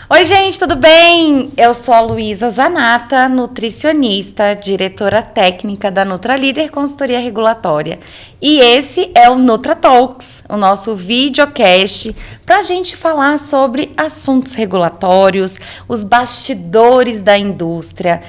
Oi, gente, tudo bem? Eu sou a Luísa Zanata, nutricionista, diretora técnica da Nutralíder Consultoria Regulatória. E esse é o NutraTalks, o nosso videocast para a gente falar sobre assuntos regulatórios, os bastidores da indústria,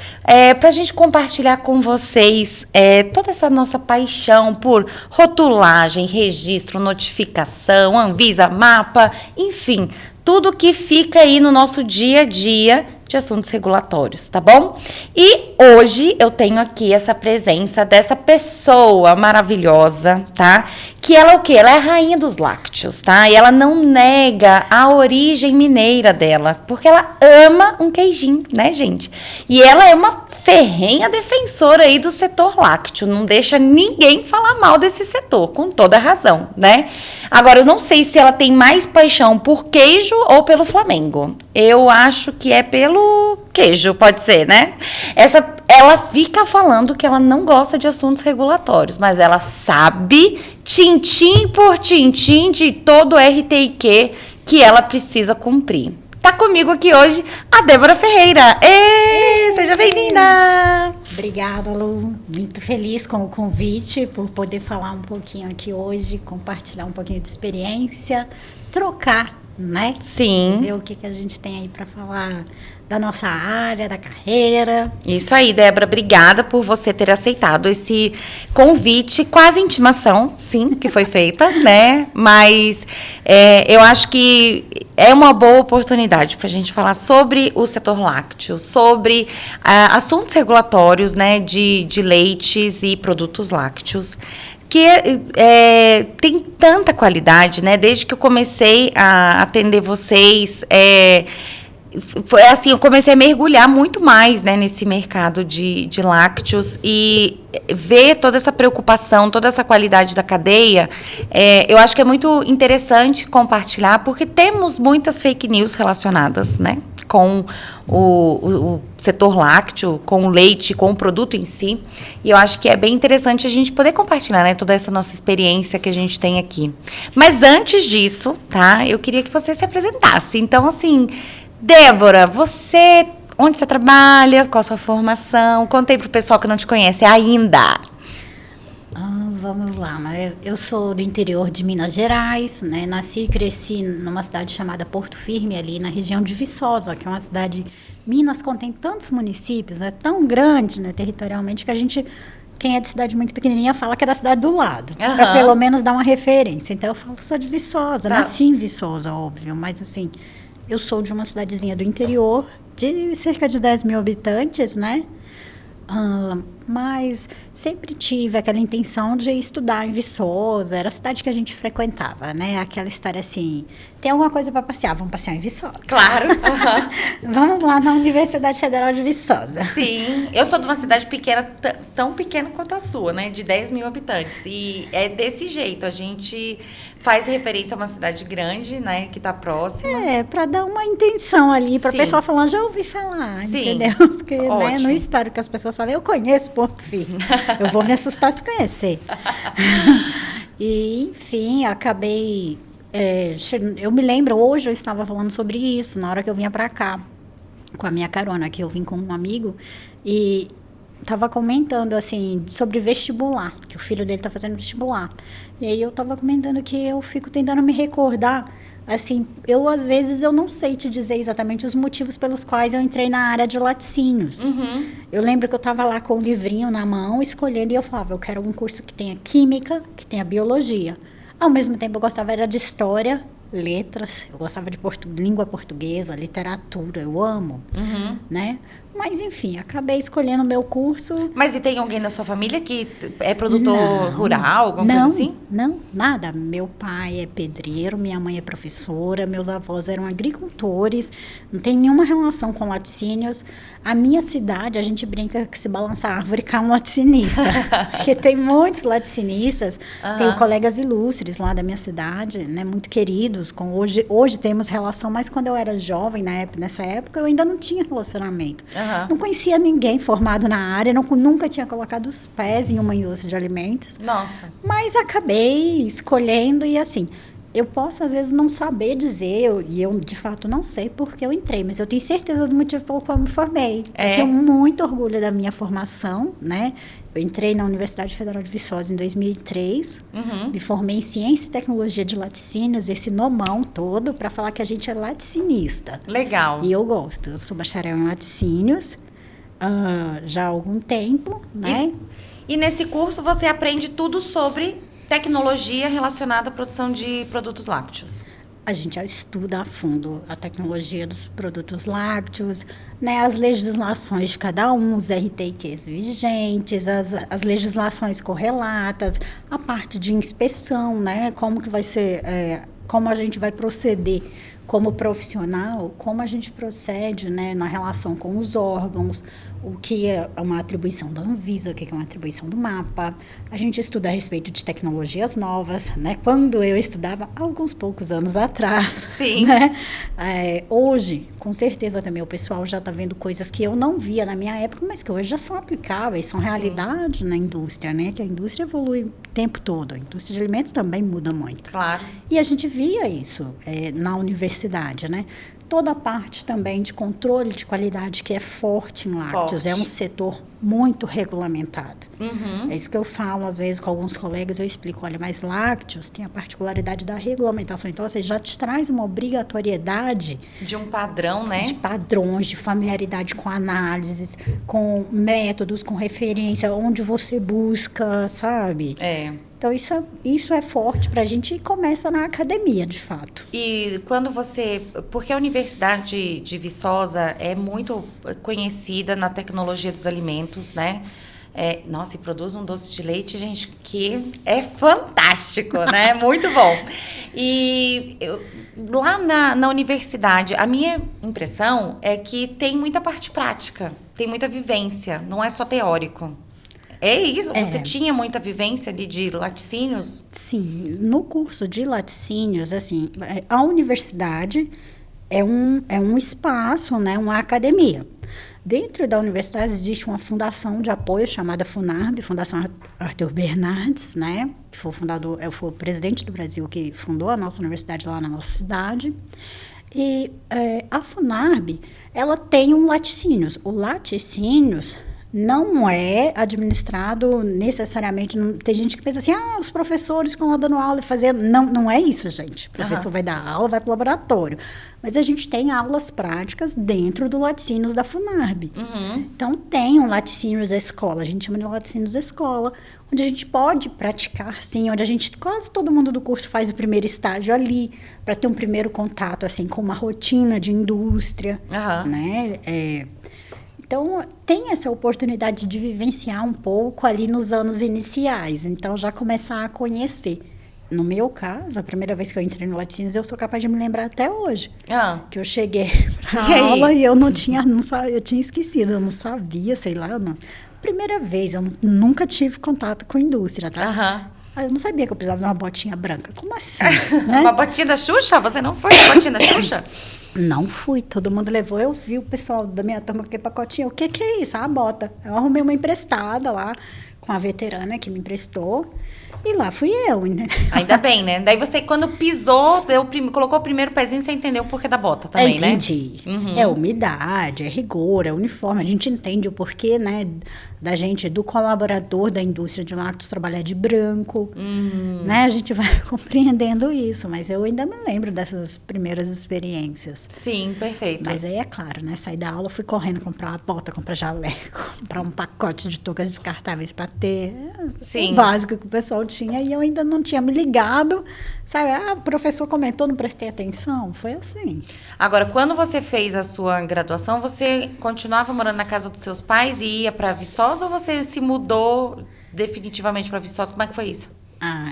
para a gente compartilhar com vocês toda essa nossa paixão por rotulagem, registro, notificação, Anvisa, mapa, enfim, tudo que fica aí no nosso dia a dia de assuntos regulatórios, tá bom? E hoje eu tenho aqui essa presença dessa pessoa maravilhosa, tá? Que ela é o quê? Ela é a rainha dos lácteos, tá? E ela não nega a origem mineira dela, porque ela ama um queijinho, né, gente? E ela é uma ferrenha defensora aí do setor lácteo, não deixa ninguém falar mal desse setor, com toda razão, né? Agora, eu não sei se ela tem mais paixão por queijo ou pelo Flamengo. Eu acho que é pelo queijo, pode ser, né? Ela fica falando que ela não gosta de assuntos regulatórios, mas ela sabe, tintim por tintim, de todo o RTIQ que ela precisa cumprir. Tá comigo aqui hoje a Débora Ferreira. Seja bem-vinda! Obrigada, Lu. Muito feliz com o convite, por poder falar um pouquinho aqui hoje, compartilhar um pouquinho de experiência, trocar, né? Sim. Ver o que a gente tem aí para falar da nossa área, da carreira. Isso aí, Débora. Obrigada por você ter aceitado esse convite, quase intimação, sim, que foi feita, né? Mas eu acho que é uma boa oportunidade para a gente falar sobre o setor lácteo, sobre assuntos regulatórios, né, de leites e produtos lácteos, que tem tanta qualidade, né? Desde que eu comecei a atender vocês, foi assim, eu comecei a mergulhar muito mais, né, nesse mercado de lácteos e ver toda essa preocupação, toda essa qualidade da cadeia. Eu acho que é muito interessante compartilhar, porque temos muitas fake news relacionadas, né, com o setor lácteo, com o leite, com o produto em si. E eu acho que é bem interessante a gente poder compartilhar, né, toda essa nossa experiência que a gente tem aqui. Mas antes disso, tá, eu queria que você se apresentasse. Então, assim, Débora, onde você trabalha, qual a sua formação? Conta aí pro pessoal que não te conhece ainda. Vamos lá, né? Eu sou do interior de Minas Gerais, né? Nasci e cresci numa cidade chamada Porto Firme, ali na região de Viçosa, que é uma cidade... Minas contém tantos municípios, é tão grande, né, territorialmente, que a gente... Quem é de cidade muito pequenininha fala que é da cidade do lado, para pelo menos dar uma referência. Então, eu falo que sou de Viçosa, nasci em Viçosa, óbvio, mas assim... Eu sou de uma cidadezinha do interior, de cerca de 10 mil habitantes, né? Mas sempre tive aquela intenção de estudar em Viçosa, era a cidade que a gente frequentava, né? Aquela história assim, tem alguma coisa para passear, vamos passear em Viçosa. Claro. Vamos lá na Universidade Federal de Viçosa. Sim, eu sou de uma cidade pequena, tão pequena quanto a sua, né? De 10 mil habitantes. E é desse jeito, a gente faz referência a uma cidade grande, né? Que está próxima. Para dar uma intenção ali, para o pessoal falar, já ouvi falar, entendeu? Porque, né, não espero que as pessoas falem, eu conheço Porto Firme. Eu vou me assustar se conhecer. E, enfim, acabei... eu me lembro, hoje eu estava falando sobre isso, na hora que eu vinha para cá, com a minha carona, que eu vim com um amigo, e estava comentando, assim, sobre vestibular, que o filho dele está fazendo vestibular. E aí eu estava comentando que eu fico tentando me recordar, assim, às vezes eu não sei te dizer exatamente os motivos pelos quais eu entrei na área de laticínios. Uhum. Eu lembro que eu estava lá com o livrinho na mão, escolhendo, e eu falava, eu quero um curso que tenha química, que tenha biologia. Ao mesmo tempo, eu gostava era de história, letras, eu gostava de língua portuguesa, literatura, eu amo, né? Mas, enfim, acabei escolhendo o meu curso. Mas e tem alguém na sua família que é produtor rural, alguma coisa assim? Não, nada. Meu pai é pedreiro, minha mãe é professora, meus avós eram agricultores, não tem nenhuma relação com laticínios. A minha cidade, a gente brinca que se balança a árvore cai um laticinista, porque tem muitos laticinistas, tenho colegas ilustres lá da minha cidade, né, muito queridos, hoje temos relação, mas quando eu era jovem, nessa época, eu ainda não tinha relacionamento. Não conhecia ninguém formado na área, nunca tinha colocado os pés em uma indústria de alimentos. Nossa. Mas acabei escolhendo e assim... Eu posso, às vezes, não saber dizer, e eu, de fato, não sei porque eu entrei, mas eu tenho certeza do motivo pelo qual eu me formei. Eu tenho muito orgulho da minha formação, né? Eu entrei na Universidade Federal de Viçosa em 2003, me formei em Ciência e Tecnologia de Laticínios, esse nomão todo, para falar que a gente é laticinista. Legal. E eu gosto, eu sou bacharel em laticínios, já há algum tempo, né? E nesse curso você aprende tudo sobre... tecnologia relacionada à produção de produtos lácteos. A gente já estuda a fundo a tecnologia dos produtos lácteos, né, as legislações de cada um, os RTQs vigentes, as legislações correlatas, a parte de inspeção, né, como que vai ser, como a gente vai proceder como profissional, como a gente procede, né, na relação com os órgãos, o que é uma atribuição da Anvisa, o que é uma atribuição do MAPA. A gente estuda a respeito de tecnologias novas, né? Quando eu estudava, há alguns poucos anos atrás. Sim. Né? Hoje, com certeza também, o pessoal já está vendo coisas que eu não via na minha época, mas que hoje já são aplicáveis, são realidade na indústria, né? Que a indústria evolui o tempo todo. A indústria de alimentos também muda muito. Claro. E a gente via isso na universidade, né? Toda a parte também de controle de qualidade que é forte em lácteos. É um setor muito regulamentado. É isso que eu falo, às vezes, com alguns colegas, eu explico, olha, mas lácteos tem a particularidade da regulamentação. Então, você já te traz uma obrigatoriedade... de um padrão, né? De padrões, de familiaridade com análises, com métodos, com referência, onde você busca, sabe? Então, isso é forte para a gente e começa na academia, de fato. E quando você... Porque a Universidade de Viçosa é muito conhecida na tecnologia dos alimentos, né? Nossa, e produz um doce de leite, gente, que é fantástico, né? Muito bom. E lá na universidade, a minha impressão é que tem muita parte prática, tem muita vivência, não é só teórico. É isso? Você tinha muita vivência ali de laticínios? Sim, no curso de laticínios, assim, a universidade é um espaço, né, uma academia. Dentro da universidade existe uma fundação de apoio chamada FUNARB, Fundação Arthur Bernardes, né, que foi foi o presidente do Brasil que fundou a nossa universidade lá na nossa cidade. E a FUNARB, ela tem um laticínios. O laticínios não é administrado necessariamente... Tem gente que pensa assim, os professores ficam lá dando aula e fazendo... Não é isso, gente. O professor vai dar aula, vai para o laboratório. Mas a gente tem aulas práticas dentro do laticínios da FUNARB. Então, tem um laticínios escola, a gente chama de laticínios escola, onde a gente pode praticar, sim, onde quase todo mundo do curso faz o primeiro estágio ali, para ter um primeiro contato, assim, com uma rotina de indústria, né? Então, tem essa oportunidade de vivenciar um pouco ali nos anos iniciais. Então, já começar a conhecer. No meu caso, a primeira vez que eu entrei no laticínios, eu sou capaz de me lembrar até hoje. Que eu cheguei para aula e eu eu tinha esquecido, eu não sabia, sei lá. Primeira vez, eu nunca tive contato com a indústria, tá? Eu não sabia que eu precisava de uma botinha branca. Como assim? Né? Uma botinha da Xuxa? Você não foi na botinha da Xuxa? Não fui, todo mundo levou. Eu vi o pessoal da minha turma com aquele pacotinho. O que é isso? A bota. Eu arrumei uma emprestada lá com a veterana que me emprestou. E lá fui eu, né? Ainda bem, né? Daí você, quando pisou, colocou o primeiro pezinho, você entendeu o porquê da bota também, né? Entendi. É umidade, é rigor, é uniforme. A gente entende o porquê, né? Do colaborador da indústria de lácteos trabalhar de branco, né? A gente vai compreendendo isso, mas eu ainda me lembro dessas primeiras experiências. Sim, perfeito. Mas aí é claro, né? Saí da aula, fui correndo comprar uma bota, comprar jaleco, comprar um pacote de toucas descartáveis para ter o básico que o pessoal tinha, e eu ainda não tinha me ligado, sabe? O professor comentou, não prestei atenção, foi assim. Agora, quando você fez a sua graduação, você continuava morando na casa dos seus pais e ia para Viçosa, ou você se mudou definitivamente para Viçosa? Como é que foi isso?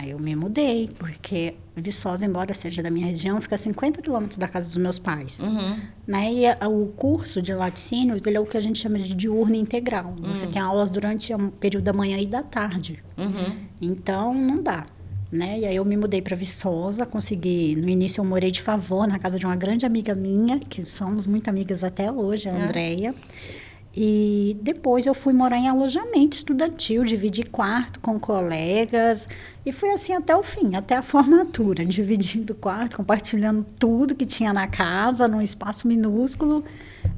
Eu me mudei, porque Viçosa, embora seja da minha região, fica a 50 quilômetros da casa dos meus pais. Né? E o curso de laticínios, ele é o que a gente chama de diurno integral. Você tem aulas durante o período da manhã e da tarde. Então, não dá. Né? E aí eu me mudei para Viçosa, consegui... No início eu morei de favor na casa de uma grande amiga minha, que somos muito amigas até hoje, a Andréia. E depois eu fui morar em alojamento estudantil, dividi quarto com colegas. E foi assim até o fim, até a formatura, dividindo quarto, compartilhando tudo que tinha na casa, num espaço minúsculo.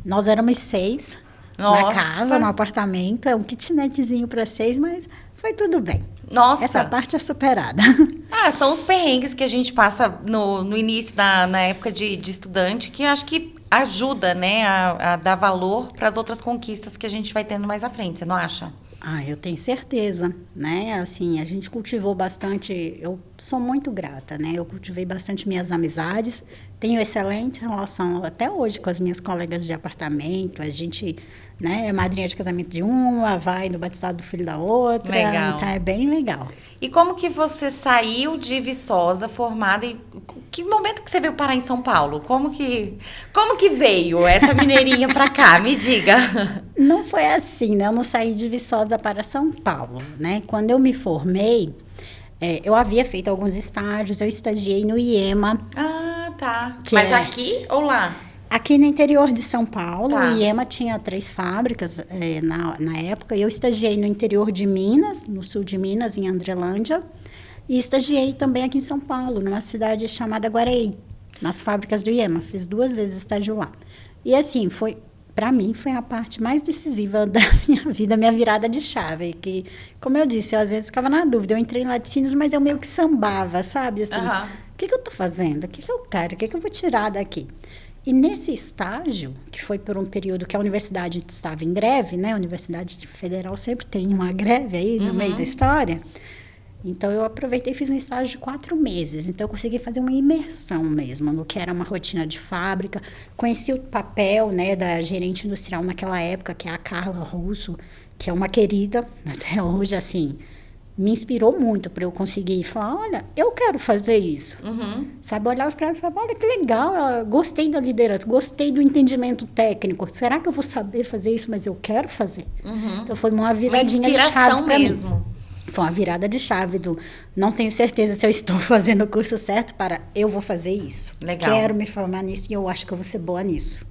Nós éramos 6 na casa, no apartamento. É um kitnetzinho para 6, mas foi tudo bem. Nossa! Essa parte é superada. São os perrengues que a gente passa no início, na época de estudante, que eu acho que ajuda, né, a dar valor para as outras conquistas que a gente vai tendo mais à frente, você não acha? Eu tenho certeza, né? Assim, a gente cultivou bastante, eu sou muito grata, né? Eu cultivei bastante minhas amizades, tenho excelente relação até hoje com as minhas colegas de apartamento, a gente, né, é madrinha de casamento de uma, vai no batizado do filho da outra. Legal. Então é bem legal. E como que você saiu de Viçosa, formada, e que momento que você veio parar em São Paulo? Como que veio essa mineirinha pra cá? Me diga. Não foi assim, né? Eu não saí de Viçosa para São Paulo, né? Quando eu me formei, eu havia feito alguns estágios, eu estagiei no IEMA. Ah, tá. Mas aqui ou lá? Aqui no interior de São Paulo, tá. O IEMA tinha 3 fábricas na época. Eu estagiei no interior de Minas, no sul de Minas, em Andrelândia. E estagiei também aqui em São Paulo, numa cidade chamada Guareí, nas fábricas do IEMA. Fiz 2 vezes estágio lá. E assim, para mim, foi a parte mais decisiva da minha vida, minha virada de chave. Que, como eu disse, eu às vezes ficava na dúvida. Eu entrei em laticínios, mas eu meio que sambava, sabe? Assim, o que eu estou fazendo? O que eu quero? O que eu vou tirar daqui? E nesse estágio, que foi por um período que a universidade estava em greve, né? A Universidade Federal sempre tem uma greve aí no meio da história. Então, eu aproveitei e fiz um estágio de 4 meses. Então, eu consegui fazer uma imersão mesmo no que era uma rotina de fábrica. Conheci o papel, né, da gerente industrial naquela época, que é a Carla Russo, que é uma querida, até hoje, assim, me inspirou muito para eu conseguir falar, olha, eu quero fazer isso. Sabe, olhar para ela e falar, olha que legal, eu gostei da liderança, gostei do entendimento técnico. Será que eu vou saber fazer isso, mas eu quero fazer? Então, foi uma viradinha de chave para mim. Foi uma virada de chave do não tenho certeza se eu estou fazendo o curso certo para eu vou fazer isso. Legal. Quero me formar nisso e eu acho que eu vou ser boa nisso.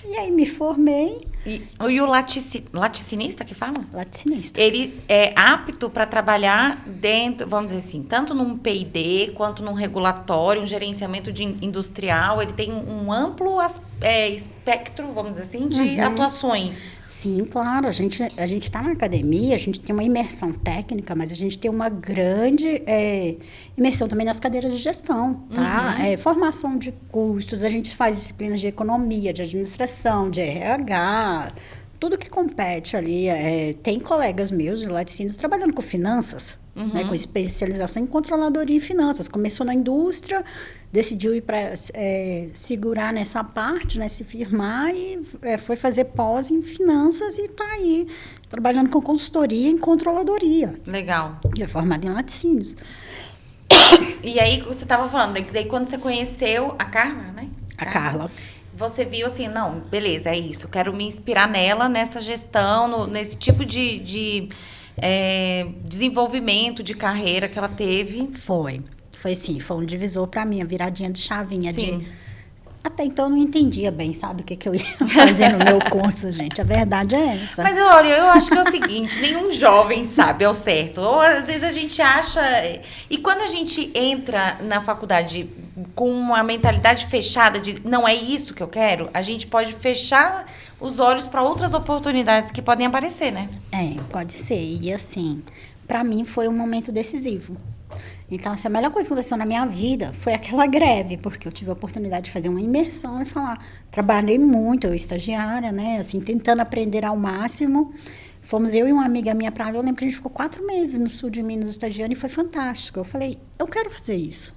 E aí me formei. E o laticinista que fala? Laticinista. Ele é apto para trabalhar dentro, vamos dizer assim, tanto num P&D quanto num regulatório, um gerenciamento industrial. Ele tem um amplo espectro, vamos dizer assim, de atuações. Sim, claro. A gente está na academia, a gente tem uma imersão técnica, mas a gente tem uma grande imersão também nas cadeiras de gestão, tá? Formação de custos, a gente faz disciplinas de economia, de administração, de RH, tudo que compete ali. Tem colegas meus de laticínios trabalhando com finanças, né, com especialização em controladoria e finanças. Começou na indústria, decidiu ir para segurar nessa parte, né, se firmar e foi fazer pós em finanças e está aí trabalhando com consultoria em controladoria. Legal. E é formada em laticínios. E aí, você estava falando, daí quando você conheceu a Carla, né? A Carla. Você viu assim, não, beleza, é isso. Eu quero me inspirar nela, nessa gestão, nesse tipo de desenvolvimento de carreira que ela teve. Foi sim, foi um divisor para mim, a viradinha de chavinha. Sim. Até então eu não entendia bem, sabe, o que eu ia fazer no meu curso, gente. A verdade é essa. Mas, olha, eu acho que é o seguinte, nenhum jovem sabe ao certo. Ou, às vezes, a gente acha... E quando a gente entra na faculdade com uma mentalidade fechada de não é isso que eu quero, a gente pode fechar os olhos para outras oportunidades que podem aparecer, né? Pode ser. E, assim, para mim foi um momento decisivo. Então, a melhor coisa que aconteceu na minha vida foi aquela greve, porque eu tive a oportunidade de fazer uma imersão e falar. Trabalhei muito, eu estagiária, né? Assim, tentando aprender ao máximo. Fomos eu e uma amiga minha para lá. Eu lembro que a gente ficou 4 meses no sul de Minas estagiando e foi fantástico. Eu falei, eu quero fazer isso.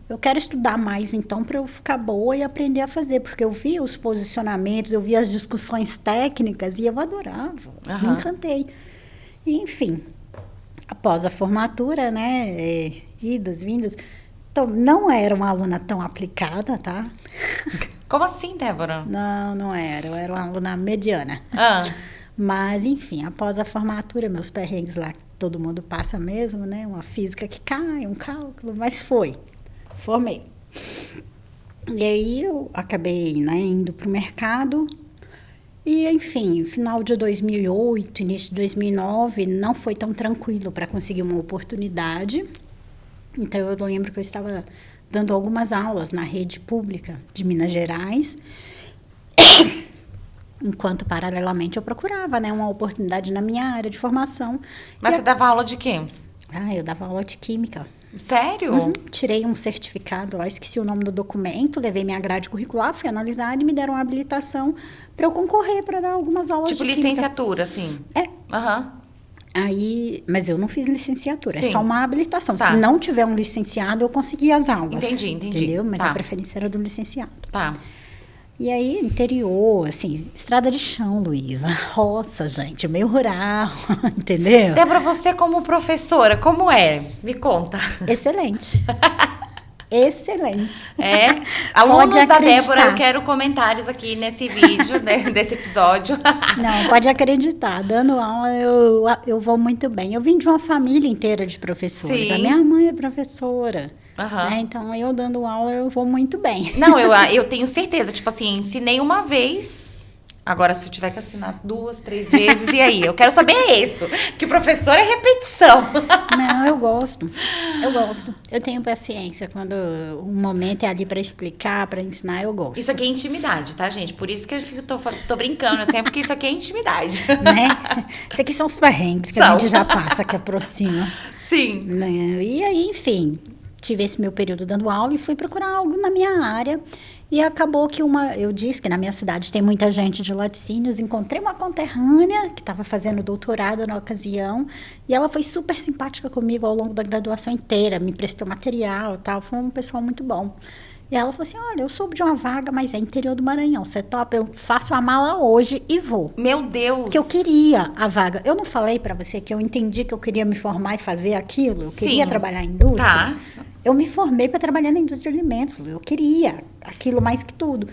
Eu quero estudar mais, então, para eu ficar boa e aprender a fazer. Porque eu via os posicionamentos, eu via as discussões técnicas e eu adorava. Me encantei. E, enfim... Após a formatura, né, idas, vindas, então, não era uma aluna tão aplicada, tá? Como assim, Débora? Não era, eu era uma aluna mediana. Mas, enfim, após a formatura, meus perrengues lá, todo mundo passa mesmo, né, uma física que cai, um cálculo, mas formei. E aí eu acabei, né, indo para o mercado E, enfim, final de 2008, início de 2009, não foi tão tranquilo para conseguir uma oportunidade. Então, eu lembro que eu estava dando algumas aulas na rede pública de Minas Gerais, enquanto, paralelamente, eu procurava, né, uma oportunidade na minha área de formação. Mas você dava aula de quê? Eu dava aula de química. Sério? Uhum. Tirei um certificado lá, esqueci o nome do documento, levei minha grade curricular, fui analisar e me deram uma habilitação para eu concorrer para dar algumas aulas de química. Tipo licenciatura, assim? É. Aham. Aí, mas eu não fiz licenciatura, Sim. é só uma habilitação. Tá. Se não tiver um licenciado, eu consegui as aulas. Entendi. Entendeu? Mas tá. a preferência era do licenciado. Tá. E aí, interior, assim, estrada de chão, Luísa. Roça, gente, meio rural, entendeu? Débora, você como professora, como é? Me conta. Excelente. Excelente. É? Alunos da acreditar. Débora, eu quero comentários aqui nesse vídeo, desse episódio. Não, pode acreditar. Dando aula, eu vou muito bem. Eu vim de uma família inteira de professores. Sim. A minha mãe é professora. Aham. Né? Então, eu dando aula, eu vou muito bem. Não, eu tenho certeza. Tipo assim, ensinei uma vez. Agora, se eu tiver que assinar 2, 3 vezes, e aí? Eu quero saber isso. Que professor é repetição. Não, eu gosto. Eu gosto. Eu tenho paciência. Quando o momento é ali para explicar, para ensinar, eu gosto. Isso aqui é intimidade, tá, gente? Por isso que eu tô brincando, assim, porque isso aqui é intimidade. Né? Isso aqui são os perrengues que a gente já passa, que aproxima. Sim. Né? E aí, enfim, tive esse meu período dando aula e fui procurar algo na minha área. E acabou que eu disse que na minha cidade tem muita gente de laticínios. Encontrei uma conterrânea que estava fazendo doutorado na ocasião. E ela foi super simpática comigo ao longo da graduação inteira. Me emprestou material e tal. Foi um pessoal muito bom. E ela falou assim, olha, eu soube de uma vaga, mas é interior do Maranhão. Você topa? Eu faço a mala hoje e vou. Meu Deus! Que eu queria a vaga. Eu não falei para você que eu entendi que eu queria me formar e fazer aquilo? Eu queria trabalhar em indústria? Tá. Eu me formei para trabalhar na indústria de alimentos. Eu queria aquilo mais que tudo.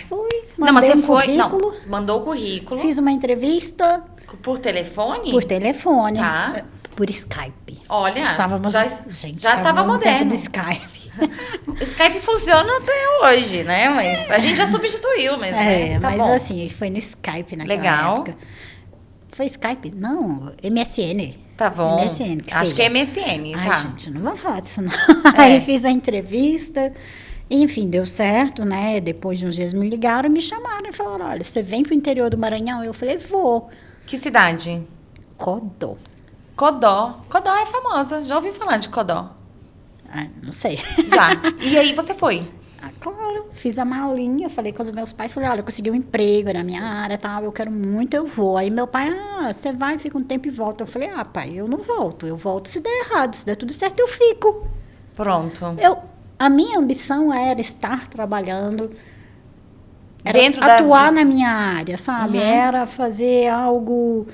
Fui, mandei currículo. Não, mandou o currículo. Fiz uma entrevista. Por telefone? Por telefone. Tá. Por Skype. Olha, estávamos já estava no moderno. tempo do Skype. O Skype funciona até hoje, né? Mas a gente já substituiu, mas, né? Tá mas bom. assim, foi no Skype naquela época. Foi Skype? Não, MSN. Tá bom. MSN, Acho que é MSN, Ai, tá. gente, não vamos falar disso não. Aí fiz a entrevista, enfim, deu certo, né? Depois de uns dias me ligaram, me chamaram e falaram, olha, você vem pro interior do Maranhão? Eu falei, vou. Que cidade? Codó. Codó. Codó é famosa, já ouvi falar de Codó. Não sei. Já. E aí você foi? Claro, fiz a malinha, falei com os meus pais, falei, olha, eu consegui um emprego na minha área, tal, eu quero muito, eu vou. Aí meu pai, você vai, fica um tempo e volta. Eu falei, pai, eu não volto, eu volto se der errado, se der tudo certo, eu fico. Pronto. A minha ambição era estar trabalhando, era dentro atuar na minha área, sabe? Uhum. Era fazer algo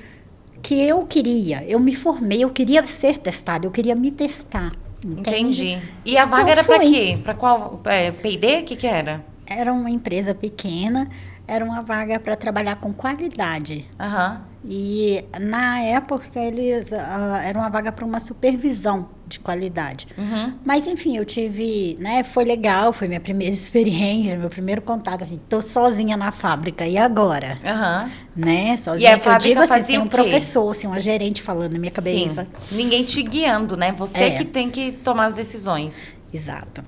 que eu queria. Eu me formei, eu queria ser testada, eu queria me testar. Entende? Entendi. E a vaga era para quê? Para qual? P&D? O que era? Era uma empresa pequena, era uma vaga para trabalhar com qualidade. Aham. E na época eles era uma vaga para uma supervisão de qualidade. Uhum. Mas enfim, eu tive, né, foi legal, foi minha primeira experiência, meu primeiro contato, assim, tô sozinha na fábrica, e agora? Aham. Né, sozinha, E a que eu digo assim, sem o um quê? professor, sem uma gerente falando na minha cabeça. Sim. Ninguém te guiando, né? Você que tem que tomar as decisões. Exato.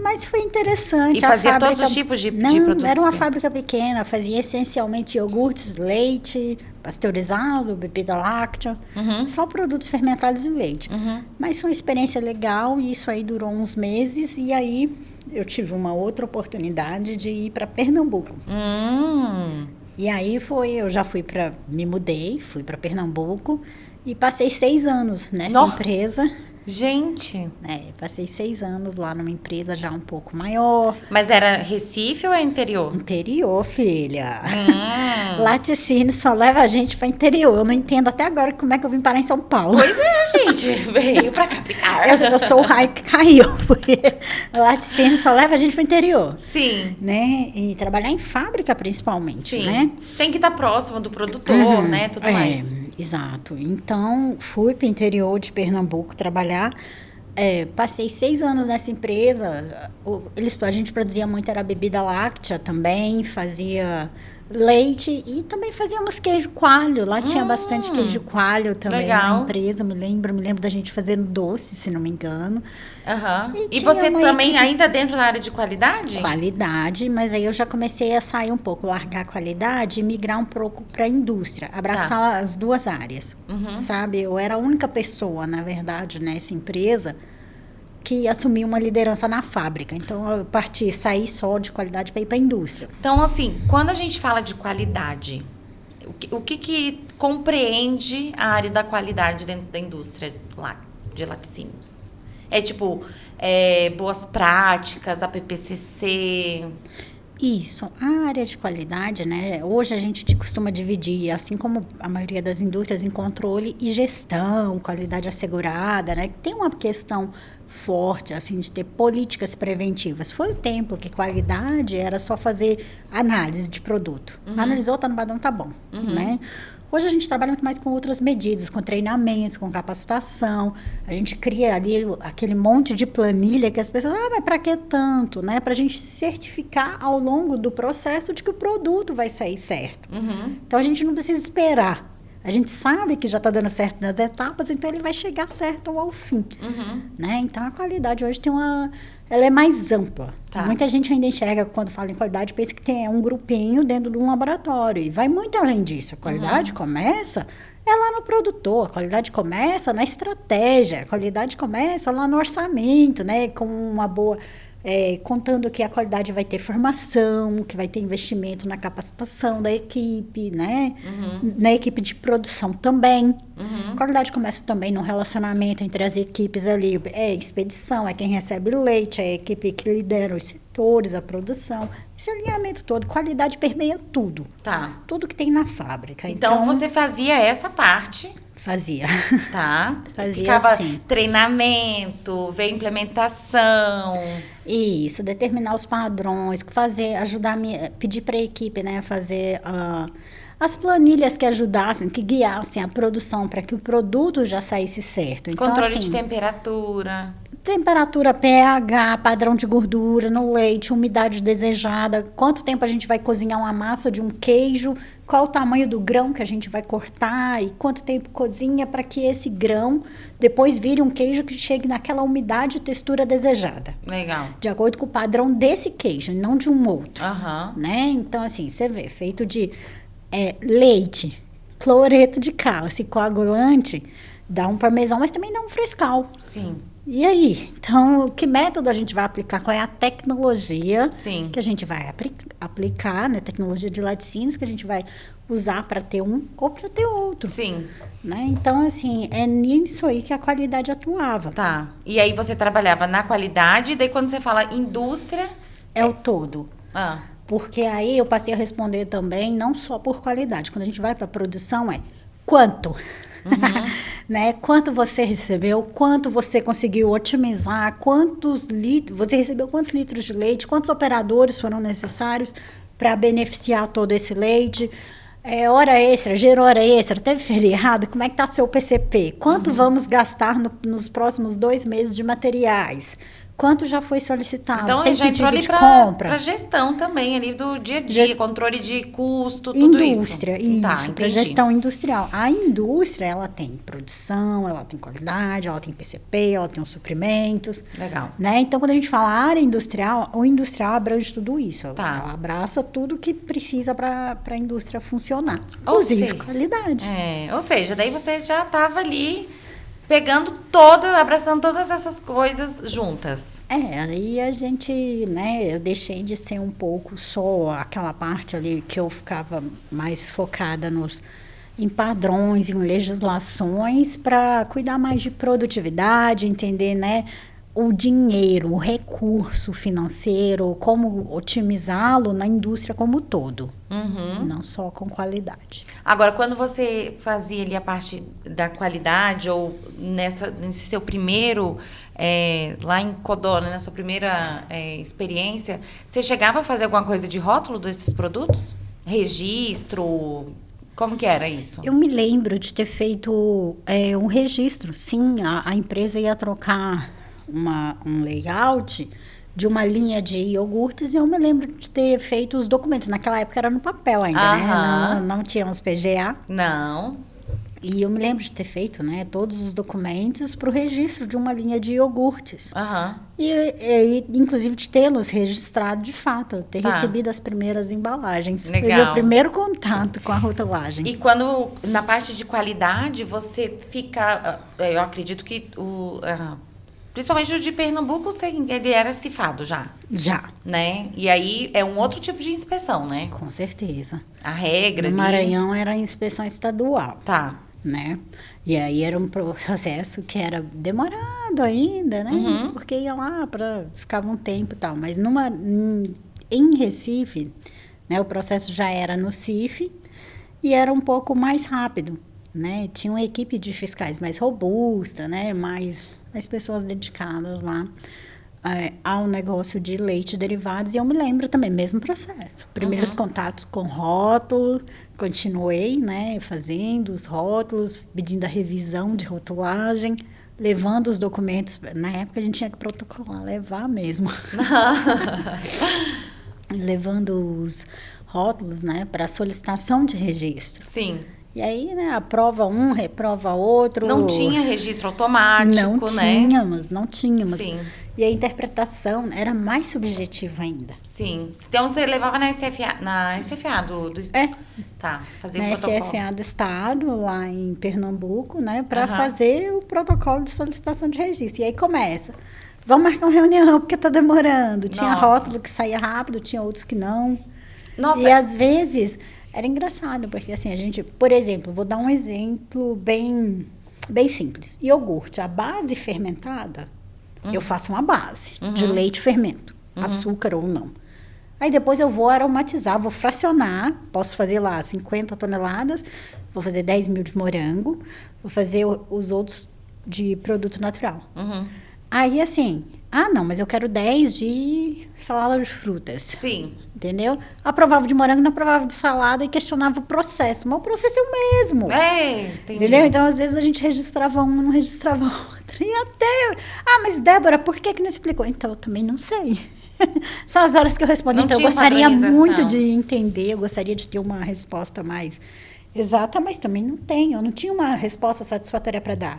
Mas foi interessante. E fazia todos os tipos de produtos? Era uma fábrica pequena, fazia essencialmente iogurtes, leite, pasteurizado, bebida láctea, só produtos fermentados e leite. Mas foi uma experiência legal e isso aí durou uns meses e aí eu tive uma outra oportunidade de ir para Pernambuco. E aí me mudei, fui para Pernambuco e passei 6 anos nessa empresa. Gente. Passei 6 anos lá numa empresa já um pouco maior. Mas era Recife ou é interior? Interior, filha. Laticínio só leva a gente para interior. Eu não entendo até agora como é que eu vim parar em São Paulo. Pois é, gente. Veio pra capital. Eu sou o raio que caiu. Porque laticínio só leva a gente para interior. Sim. Né? E trabalhar em fábrica, principalmente, Sim. né? Tem que estar próximo do produtor, né? Tudo mais. Exato. Então, fui para o interior de Pernambuco trabalhar. Passei 6 anos nessa empresa. A gente produzia muito, era bebida láctea também, fazia leite e também fazíamos queijo coalho. Lá tinha bastante queijo coalho também na empresa, me lembro da gente fazendo doce, se não me engano. E você também ainda dentro da área de qualidade? Qualidade, mas aí eu já comecei a sair um pouco, largar a qualidade e migrar um pouco para a indústria, abraçar as duas áreas, sabe? Eu era a única pessoa, na verdade, nessa empresa que assumiu uma liderança na fábrica. Então, eu saí só de qualidade para ir para a indústria. Então, assim, quando a gente fala de qualidade, o que compreende a área da qualidade dentro da indústria de laticínios? É tipo, boas práticas, a PPCC... Isso, a área de qualidade, né? Hoje a gente costuma dividir, assim como a maioria das indústrias, em controle e gestão, qualidade assegurada, né? Tem uma questão forte, assim, de ter políticas preventivas. Foi o tempo que qualidade era só fazer análise de produto. Analisou, tá no padrão, tá bom, né? Hoje a gente trabalha muito mais com outras medidas, com treinamentos, com capacitação. A gente cria ali aquele monte de planilha que as pessoas, mas para que tanto, né? Para a gente certificar ao longo do processo de que o produto vai sair certo. Então a gente não precisa esperar. A gente sabe que já está dando certo nas etapas, então ele vai chegar certo ao fim. Né? Então a qualidade hoje ela é mais ampla. Tá. Muita gente ainda enxerga, quando fala em qualidade, pensa que tem um grupinho dentro de um laboratório. E vai muito além disso. A qualidade começa lá no produtor, a qualidade começa na estratégia, a qualidade começa lá no orçamento, né? Com uma boa... contando que a qualidade vai ter formação, que vai ter investimento na capacitação da equipe, né? Na equipe de produção também. A qualidade começa também no relacionamento entre as equipes ali. Expedição, quem recebe leite, a equipe que lidera os setores, a produção. Esse alinhamento todo, qualidade permeia tudo. Tá. Tudo que tem na fábrica. Então você fazia essa parte... Fazia. Tá. Fazia Ficava assim. Treinamento, ver implementação. Isso, determinar os padrões, pedir para a equipe, né, fazer as planilhas que ajudassem, que guiassem a produção para que o produto já saísse certo. Então, controle de temperatura. Temperatura, pH, padrão de gordura no leite, umidade desejada, quanto tempo a gente vai cozinhar uma massa de um queijo, qual o tamanho do grão que a gente vai cortar e quanto tempo cozinha para que esse grão depois vire um queijo que chegue naquela umidade e textura desejada. Legal. De acordo com o padrão desse queijo, não de um outro. Né? Então, assim, você vê, feito de leite, cloreto de cálcio e coagulante, dá um parmesão, mas também dá um frescal. Sim. E aí? Então, que método a gente vai aplicar? Qual é a tecnologia que a gente vai aplicar, né? Tecnologia de laticínios que a gente vai usar para ter um ou para ter outro. Sim. Né? Então, assim, é nisso aí que a qualidade atuava. Tá. E aí você trabalhava na qualidade, e daí quando você fala indústria... É o todo. Porque aí eu passei a responder também, não só por qualidade. Quando a gente vai para a produção, quanto? Né? Quanto você recebeu, quanto você conseguiu otimizar, você recebeu quantos litros de leite, quantos operadores foram necessários para beneficiar todo esse leite, hora extra, gerou hora extra, teve feriado, como é que está seu PCP, quanto vamos gastar nos próximos 2 meses de materiais, quanto já foi solicitado, então, tem já pedido entrou ali de compra. Para gestão também, ali do dia a dia, controle de custo, tudo indústria, isso. Isso, para gestão industrial. A indústria, ela tem produção, ela tem qualidade, ela tem PCP, ela tem os suprimentos. Legal. Né? Então, quando a gente fala área industrial, o industrial abrange tudo isso. Tá. Ela abraça tudo que precisa para a indústria funcionar. Inclusive, qualidade. Ou seja, daí você já estava ali... abraçando todas essas coisas juntas. Aí a gente, né, eu deixei de ser um pouco só aquela parte ali que eu ficava mais focada em padrões, em legislações, para cuidar mais de produtividade, entender, né, o dinheiro, o recurso financeiro, como otimizá-lo na indústria como um todo. Não só com qualidade. Agora, quando você fazia ali a parte da qualidade, ou nesse seu primeiro, lá em Codó, né, na sua primeira experiência, você chegava a fazer alguma coisa de rótulo desses produtos? Registro? Como que era isso? Eu me lembro de ter feito um registro. Sim, a empresa ia trocar um layout de uma linha de iogurtes, e eu me lembro de ter feito os documentos. Naquela época era no papel ainda, né? Não tínhamos PGA. Não. E eu me lembro de ter feito, né, todos os documentos para o registro de uma linha de iogurtes. E inclusive, de tê-los registrado de fato, ter recebido as primeiras embalagens. Legal. Foi meu primeiro contato com a rotulagem. E quando, na parte de qualidade, você fica... Eu acredito que principalmente o de Pernambuco, ele era cifrado já. Já. Né? E aí é um outro tipo de inspeção, né? Com certeza. A regra... No Maranhão era a inspeção estadual. Tá. Né? E aí era um processo que era demorado ainda, né? Porque ia lá, ficava um tempo e tal. Mas em Recife, né, o processo já era no CIF e era um pouco mais rápido, né? Tinha uma equipe de fiscais mais robusta, né? Mais pessoas dedicadas lá ao negócio de leite e derivados. E eu me lembro também, mesmo processo. Primeiros contatos com rótulos, continuei, né, fazendo os rótulos, pedindo a revisão de rotulagem, levando os documentos. Na época a gente tinha que protocolar, levar mesmo. Levando os rótulos, né, para solicitação de registro. Sim. E aí, né, aprova um, reprova outro. Não tinha registro automático, né? Não tínhamos. Sim. E a interpretação era mais subjetiva ainda. Sim. Então, você levava na SFA do Tá, fazer o protocolo. Na SFA do Estado, lá em Pernambuco, né, para fazer o protocolo de solicitação de registro. E aí começa. Vamos marcar uma reunião, porque tá demorando. Tinha rótulo que saía rápido, tinha outros que não. Nossa. E às vezes... Era engraçado, porque assim, a gente... Por exemplo, vou dar um exemplo bem simples. Iogurte, a base fermentada, eu faço uma base de leite e fermento, açúcar ou não. Aí depois eu vou aromatizar, vou fracionar, posso fazer lá 50 toneladas, vou fazer 10 mil de morango, vou fazer os outros de produto natural. Aí assim, não, mas eu quero 10 de salada de frutas. Sim. Entendeu? Aprovava de morango, não aprovava de salada e questionava o processo. Mas o processo é o mesmo. Entendi. Entendeu? Então, às vezes, a gente registrava uma, não registrava outra. E até... mas Débora, por que não explicou? Então, eu também não sei. São as horas que eu respondo. Então, eu gostaria muito de entender, eu gostaria de ter uma resposta mais exata, mas também não tenho. Eu não tinha uma resposta satisfatória para dar.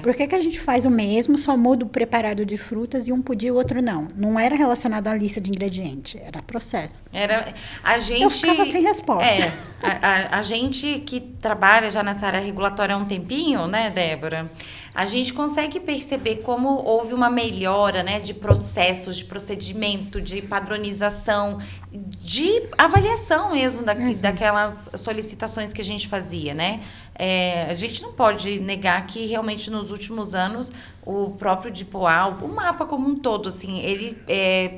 Por que a gente faz o mesmo, só muda o preparado de frutas e um podia e o outro não? Não era relacionado à lista de ingredientes, era processo. Eu ficava sem resposta. A gente que trabalha já nessa área regulatória há um tempinho, né, Débora? A gente consegue perceber como houve uma melhora, né, de processos, de procedimento, de padronização, de avaliação mesmo daquelas solicitações que a gente fazia, né? A gente não pode negar que realmente nos últimos anos o próprio DIPOA, o mapa como um todo, assim, ele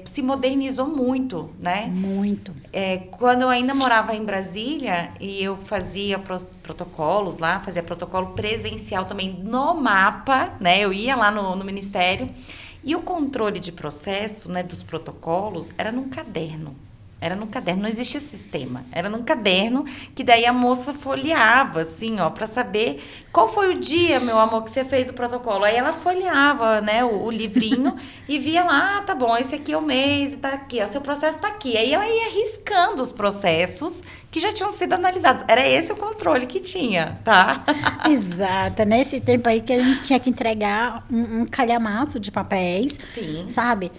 se modernizou muito, né? Muito. Quando eu ainda morava em Brasília e eu fazia protocolos lá, fazia protocolo presencial também no mapa, né? Eu ia lá no Ministério e o controle de processo, né, dos protocolos era num caderno. Não existia sistema. Era num caderno que daí a moça folheava, assim, ó, para saber qual foi o dia, meu amor, que você fez o protocolo. Aí ela folheava, né, o livrinho e via lá, tá bom, esse aqui é o mês, tá aqui, ó, seu processo tá aqui. Aí ela ia riscando os processos que já tinham sido analisados. Era esse o controle que tinha, tá? Exato. Nesse tempo aí que a gente tinha que entregar um calhamaço de papéis. Sim. Sabe?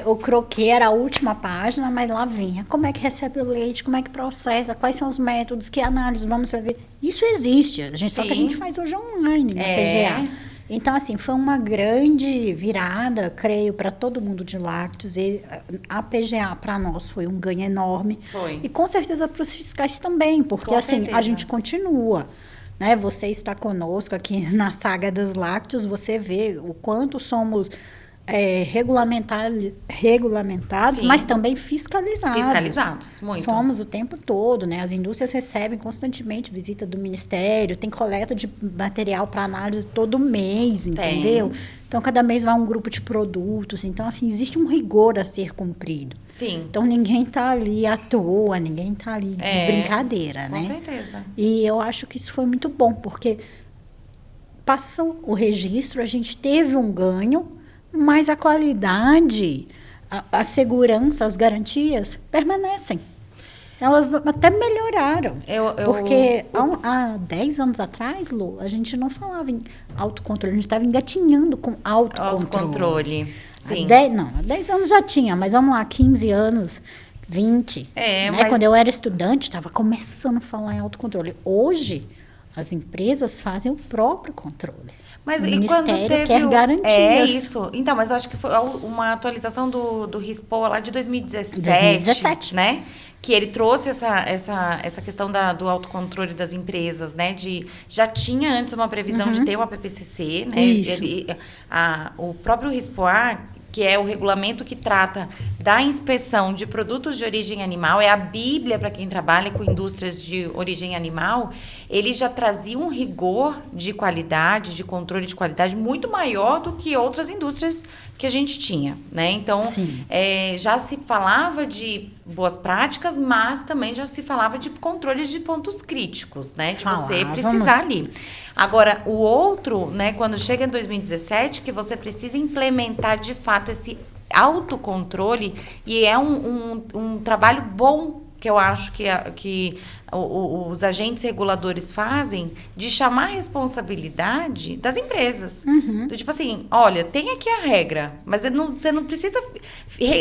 O croquê era a última página, mas lá vinha. Como é que recebe o leite? Como é que processa? Quais são os métodos? Que análise vamos fazer? Isso existe. Só que a gente faz hoje online, no PGA. Então, assim, foi uma grande virada, creio, para todo mundo de lácteos. E a PGA, para nós, foi um ganho enorme. Foi. E com certeza para os fiscais também, porque, assim, a gente continua. Né? Você está conosco aqui na saga dos lácteos, você vê o quanto somos... regulamentados, Sim. Mas também fiscalizados. Fiscalizados, muito. Somos o tempo todo, né? As indústrias recebem constantemente visita do Ministério, tem coleta de material para análise todo mês, entendeu? Então, cada mês vai um grupo de produtos. Então, assim, existe um rigor a ser cumprido. Sim. Então, ninguém está ali à toa, ninguém está ali de brincadeira, né? Com certeza. E eu acho que isso foi muito bom, porque passou o registro, a gente teve um ganho, mas a qualidade, a segurança, as garantias permanecem. Elas até melhoraram. Porque há 10 anos atrás, Lu, a gente não falava em autocontrole, a gente estava engatinhando com autocontrole. Sim. Há 10 anos já tinha, mas vamos lá, 15 anos, 20. Mas... Quando eu era estudante, estava começando a falar em autocontrole. Hoje, as empresas fazem o próprio controle. Mas o Ministério quer garantias. É isso. Então, mas eu acho que foi uma atualização do RISPOA lá de 2017, né? Que ele trouxe essa questão do autocontrole das empresas, né? Já tinha antes uma previsão de ter uma PPCC, né? Isso. O próprio RISPOA, que é o regulamento que trata da inspeção de produtos de origem animal, é a bíblia para quem trabalha com indústrias de origem animal, ele já trazia um rigor de qualidade, de controle de qualidade muito maior do que outras indústrias que a gente tinha, né? Então, já se falava de boas práticas, mas também já se falava de controle de pontos críticos, né? De você precisar ali. Agora, o outro, né, quando chega em 2017, que você precisa implementar de fato esse autocontrole, e é um trabalho bom que eu acho que os agentes reguladores fazem, de chamar a responsabilidade das empresas. Do tipo assim, olha, tem aqui a regra, mas você não precisa...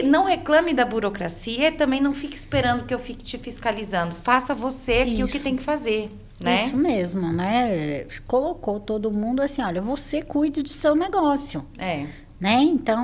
Não reclame da burocracia e também não fique esperando que eu fique te fiscalizando. Faça você aqui o que tem que fazer. Né? Isso mesmo, né? Colocou todo mundo assim, olha, você cuide do seu negócio. Né? Então,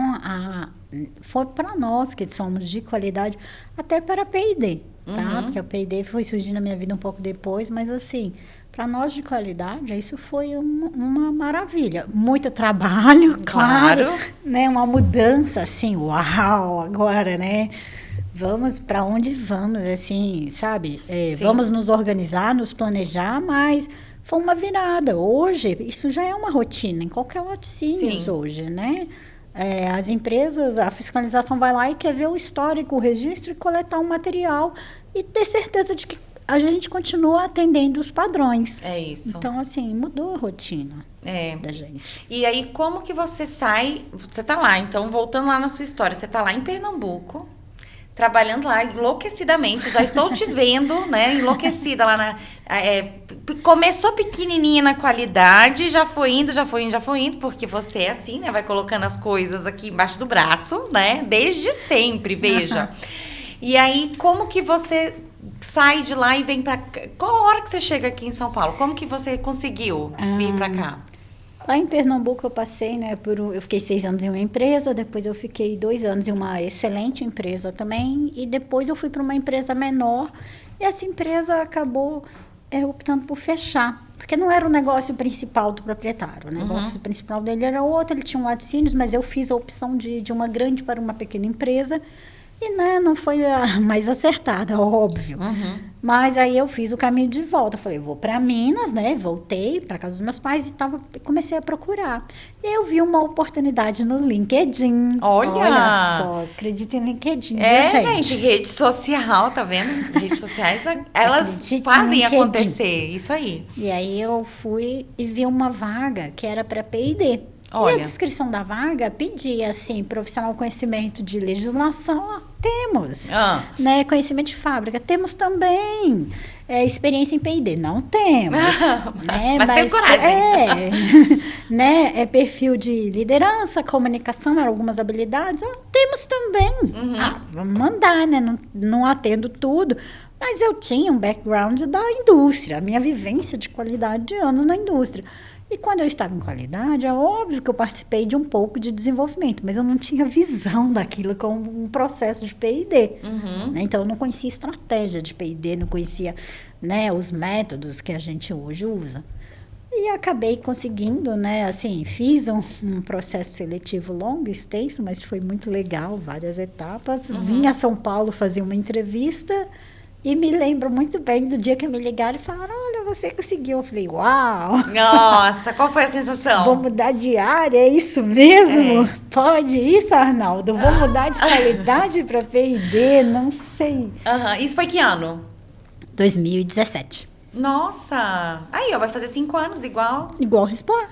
foi para nós que somos de qualidade, até para a P&D, tá? Porque a P&D foi surgindo na minha vida um pouco depois, mas assim, para nós de qualidade, isso foi uma maravilha. Muito trabalho, claro, né? Uma mudança assim, uau, agora, né? Vamos para onde vamos, assim, sabe? Vamos nos organizar, nos planejar, mas foi uma virada. Hoje, isso já é uma rotina, em qualquer laticínios hoje, né? As empresas, a fiscalização vai lá e quer ver o histórico, o registro e coletar um material e ter certeza de que a gente continua atendendo os padrões. É isso. Então, assim, mudou a rotina da gente. E aí, como que você sai... Você tá lá, então, voltando lá na sua história, você tá lá em Pernambuco, trabalhando lá enlouquecidamente, já estou te vendo, né, enlouquecida lá começou pequenininha na qualidade, já foi indo, porque você é assim, né, vai colocando as coisas aqui embaixo do braço, né, desde sempre, veja. E aí, como que você sai de lá e vem pra cá? Qual a hora que você chega aqui em São Paulo? Como que você conseguiu vir pra cá? Lá em Pernambuco eu passei, né, eu fiquei 6 anos em uma empresa, depois eu fiquei 2 anos em uma excelente empresa também, e depois eu fui para uma empresa menor, e essa empresa acabou optando por fechar, porque não era o negócio principal do proprietário, o negócio principal dele era outro, ele tinha um laticínios, mas eu fiz a opção de uma grande para uma pequena empresa, e né, não foi a mais acertada, óbvio. Mas aí eu fiz o caminho de volta. Falei, vou para Minas, né? Voltei para casa dos meus pais e comecei a procurar. E aí eu vi uma oportunidade no LinkedIn. Olha só, acredita em LinkedIn. Gente, rede social, tá vendo? Redes sociais, elas fazem acontecer. Isso aí. E aí eu fui e vi uma vaga que era para P&D. Olha. E a descrição da vaga pedia, assim, profissional conhecimento de legislação, temos. Né? Conhecimento de fábrica, temos também. Experiência em P&D, não temos. Né? Mas tem coragem. Né? Perfil de liderança, comunicação, eram algumas habilidades, temos também. Vamos mandar, né? Não atendo tudo. Mas eu tinha um background da indústria, a minha vivência de qualidade de anos na indústria. E quando eu estava em qualidade, é óbvio que eu participei de um pouco de desenvolvimento, mas eu não tinha visão daquilo como um processo de P&D. Né? Então, eu não conhecia estratégia de P&D, não conhecia, né, os métodos que a gente hoje usa. E acabei conseguindo, né, assim, fiz um processo seletivo longo, extenso, mas foi muito legal, várias etapas. Vim a São Paulo fazer uma entrevista. E me lembro muito bem do dia que me ligaram e falaram, olha, você conseguiu. Eu falei, uau! Nossa, qual foi a sensação? Vou mudar de área, é isso mesmo? Pode isso, Arnaldo? Vou mudar de qualidade para P&D, não sei. Isso foi que ano? 2017. Nossa! Aí, ó, vai fazer 5 anos, igual... Igual Respoa.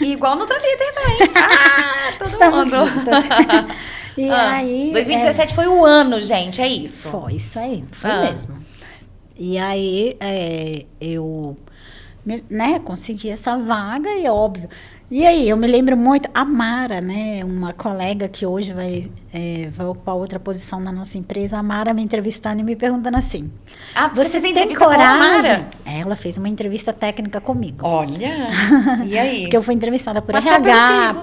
E igual Nutralíder também. Todo Estamos mundo. juntas. E aí... 2017 foi o ano, gente, é isso? Foi isso aí, foi mesmo. E aí, eu consegui essa vaga e óbvio. E aí, eu me lembro muito, a Mara, né, uma colega que hoje vai ocupar outra posição na nossa empresa, a Mara me entrevistando e me perguntando assim, você tem coragem? Com a Mara? Ela fez uma entrevista técnica comigo. Olha, e aí? Porque eu fui entrevistada por RH,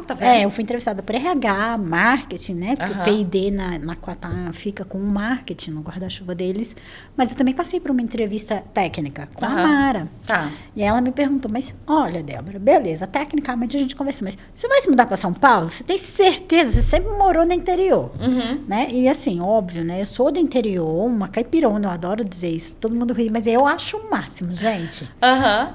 eu fui entrevistada por RH, marketing, né, porque o P&D na Quatá fica com o marketing no guarda-chuva deles, mas eu também passei por uma entrevista técnica com a Mara. Tá. E ela me perguntou, mas olha, Débora, beleza, tecnicamente a gente conversa, mas você vai se mudar para São Paulo? Você tem certeza? Você sempre morou no interior, né? E assim, óbvio, né? Eu sou do interior, uma caipirona, eu adoro dizer isso, todo mundo ri, mas eu acho o máximo, gente.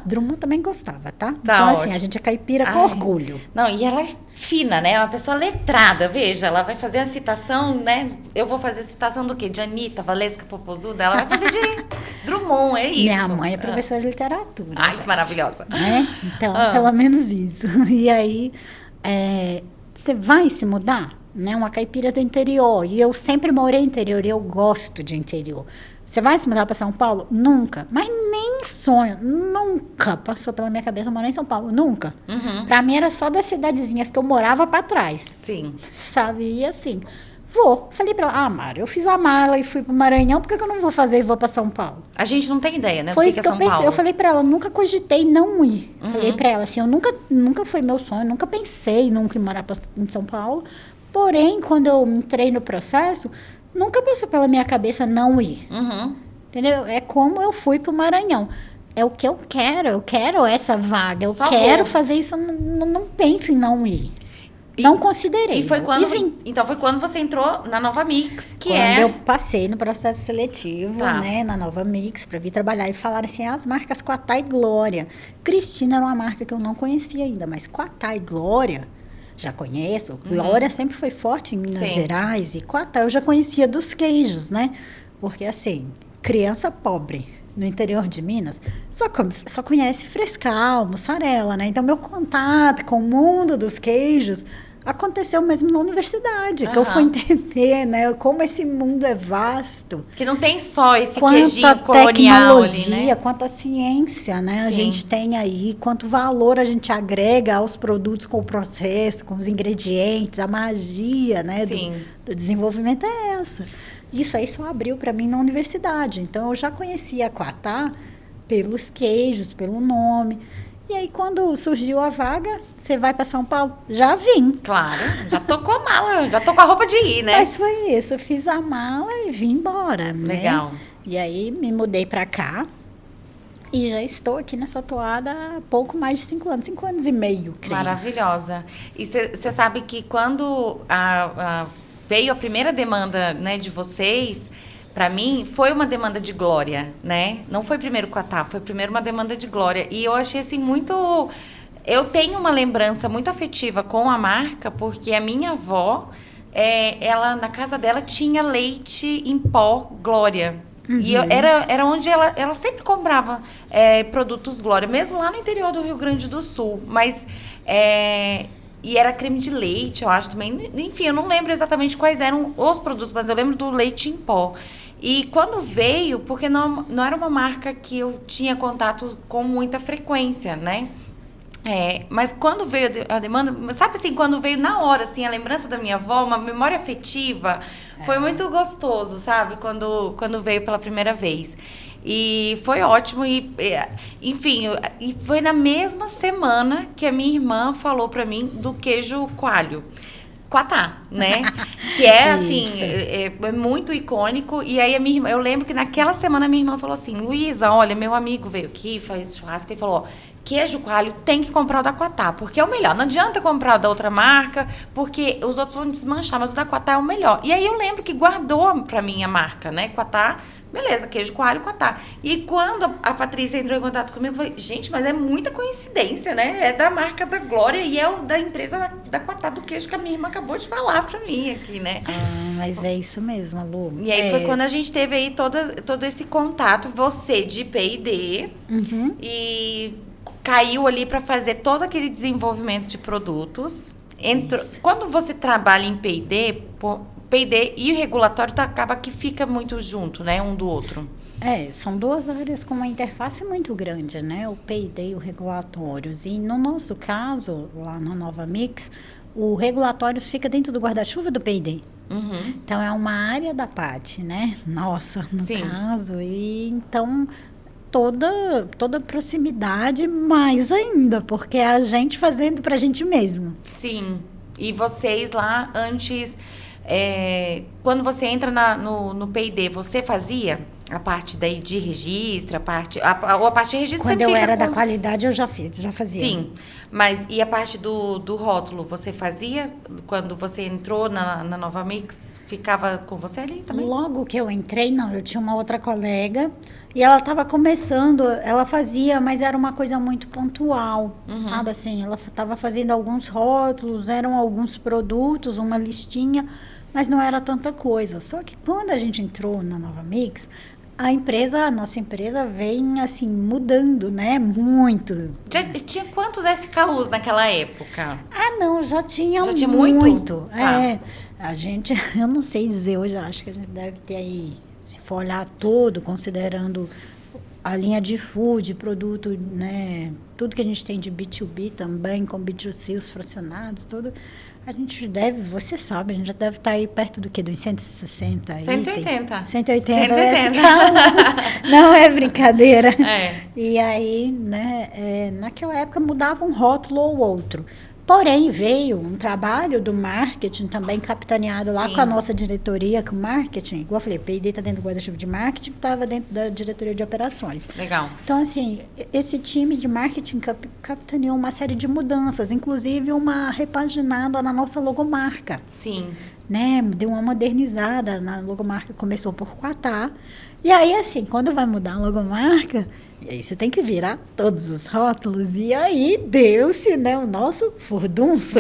Drummond também gostava, tá? Então, assim, a gente é caipira com orgulho. Não, e ela é fina, né? É uma pessoa letrada, veja, ela vai fazer a citação, né? Eu vou fazer a citação do quê? De Anitta, Valesca Popozuda, ela vai fazer de Drummond, é isso. Minha mãe é professora de literatura. Ai, gente. que maravilhosa. Né? Então, pelo menos isso. E aí, você vai se mudar? Né? Uma caipira do interior. E eu sempre morei no interior e eu gosto de interior. Você vai se mudar para São Paulo? Nunca. Mas nem sonho. Nunca passou pela minha cabeça morar em São Paulo. Nunca. Para mim era só das cidadezinhas que eu morava para trás. Sim. Sabe? E assim, vou. Falei para ela, Mara, eu fiz a mala e fui para o Maranhão, por que eu não vou fazer e vou para São Paulo? A gente não tem ideia, né? Foi isso que eu pensei. Eu falei para ela, eu nunca cogitei não ir. Falei para ela assim, nunca foi meu sonho, nunca pensei nunca em morar em São Paulo. Porém, quando eu entrei no processo, nunca passou pela minha cabeça não ir. Entendeu? É como eu fui para o Maranhão. É o que eu quero essa vaga, eu quero fazer isso, não penso em não ir. Não considerei. E foi quando, então foi quando você entrou na Nova Mix, que quando eu passei no processo seletivo, né, na Nova Mix, para vir trabalhar e falar assim, as marcas Quatá e Glória. Cristina era uma marca que eu não conhecia ainda, mas Quatá e Glória já conheço. Glória sempre foi forte em Minas Gerais e Quatá eu já conhecia dos queijos, né? Porque assim, criança pobre no interior de Minas só conhece frescal, mussarela, né? Então meu contato com o mundo dos queijos aconteceu mesmo na universidade, que eu fui entender, né, como esse mundo é vasto. Que não tem só esse queijinho colonial tecnologia, ali, né? quanta ciência, né, a gente tem aí, quanto valor a gente agrega aos produtos com o processo, com os ingredientes, a magia, né, do desenvolvimento é essa. Isso aí só abriu para mim na universidade. Então, eu já conhecia a Quatá pelos queijos, pelo nome. E aí, quando surgiu a vaga, você vai para São Paulo? Já vim. Claro, já tô com a mala, já tô com a roupa de ir, né? Mas foi isso, eu fiz a mala e vim embora, Legal. Né? E aí, me mudei para cá. E já estou aqui nessa toada há pouco mais de 5 anos, 5 anos e meio, creio. Maravilhosa. E você sabe que quando veio a primeira demanda, né, de vocês, para mim, foi uma demanda de Glória, né? Não foi primeiro Quatá, foi primeiro uma demanda de Glória. E eu achei assim muito... Eu tenho uma lembrança muito afetiva com a marca, porque a minha avó, ela na casa dela tinha leite em pó Glória. E era onde ela sempre comprava produtos Glória, mesmo lá no interior do Rio Grande do Sul. Mas... E era creme de leite, eu acho também. Enfim, eu não lembro exatamente quais eram os produtos, mas eu lembro do leite em pó. E quando veio, porque não era uma marca que eu tinha contato com muita frequência, né? Mas quando veio a demanda, sabe assim, quando veio na hora, assim, a lembrança da minha avó, uma memória afetiva, foi muito gostoso, sabe? Quando veio pela primeira vez. E foi ótimo, enfim, e foi na mesma semana que a minha irmã falou pra mim do queijo coalho. Quatá, né? Que é, assim, é muito icônico. E aí, eu lembro que naquela semana a minha irmã falou assim, Luísa, olha, meu amigo veio aqui, faz churrasco, e falou, ó, queijo coalho tem que comprar o da Quatá, porque é o melhor. Não adianta comprar o da outra marca, porque os outros vão desmanchar, mas o da Quatá é o melhor. E aí eu lembro que guardou pra mim a marca, né? Quatá, beleza, queijo coalho, Quatá. E quando a Patrícia entrou em contato comigo, eu falei, gente, mas é muita coincidência, né? É da marca da Glória e é da empresa da Quatá do queijo que a minha irmã acabou de falar pra mim aqui, né? Mas é isso mesmo, Lu. E aí foi quando a gente teve aí todo esse contato, você de P&D, e caiu ali para fazer todo aquele desenvolvimento de produtos. Quando você trabalha em P&D, P&D e o regulatório acaba que fica muito junto, né? Um do outro. São duas áreas com uma interface muito grande, né? O P&D e o regulatórios. E no nosso caso, lá na Nova Mix, o regulatórios fica dentro do guarda-chuva do P&D. Uhum. Então, é uma área da Paty, né? Nossa, no caso. E então, toda proximidade, mais ainda, porque é a gente fazendo pra gente mesmo. Sim. E vocês lá, antes, quando você entra no P&D, você fazia a parte daí de registro, a parte de registro quando eu era da qualidade, eu já fazia. Sim, mas e a parte do rótulo, você fazia? Quando você entrou na Nova Mix, ficava com você ali também? Logo que eu entrei, não, eu tinha uma outra colega e ela estava começando, ela fazia, mas era uma coisa muito pontual, sabe assim, ela estava fazendo alguns rótulos, eram alguns produtos, uma listinha, mas não era tanta coisa. Só que quando a gente entrou na Nova Mix, a nossa empresa vem assim mudando, né? Muito. Já tinha quantos SKUs naquela época? Não, já tinha muito. A gente, eu não sei dizer hoje, acho que a gente deve ter aí, se for olhar todo, considerando a linha de food, produto, né? Tudo que a gente tem de B2B também, com B2C, os fracionados, tudo. A gente deve, você sabe, a gente já deve estar aí perto do quê? Dos 160? 180. 180. Não é brincadeira. E aí, né, naquela época mudava um rótulo ou outro. Porém, veio um trabalho do marketing também capitaneado lá com a nossa diretoria, com o marketing. Igual eu falei, P&D está dentro do guarda-chuva de marketing, estava dentro da diretoria de operações. Legal. Então, assim, esse time de marketing capitaneou uma série de mudanças, inclusive uma repaginada na nossa logomarca. Sim. Né? Deu uma modernizada na logomarca, começou por Quatá. E aí, assim, quando vai mudar a logomarca, e aí você tem que virar todos os rótulos. E aí deu-se, né, o nosso furdunço.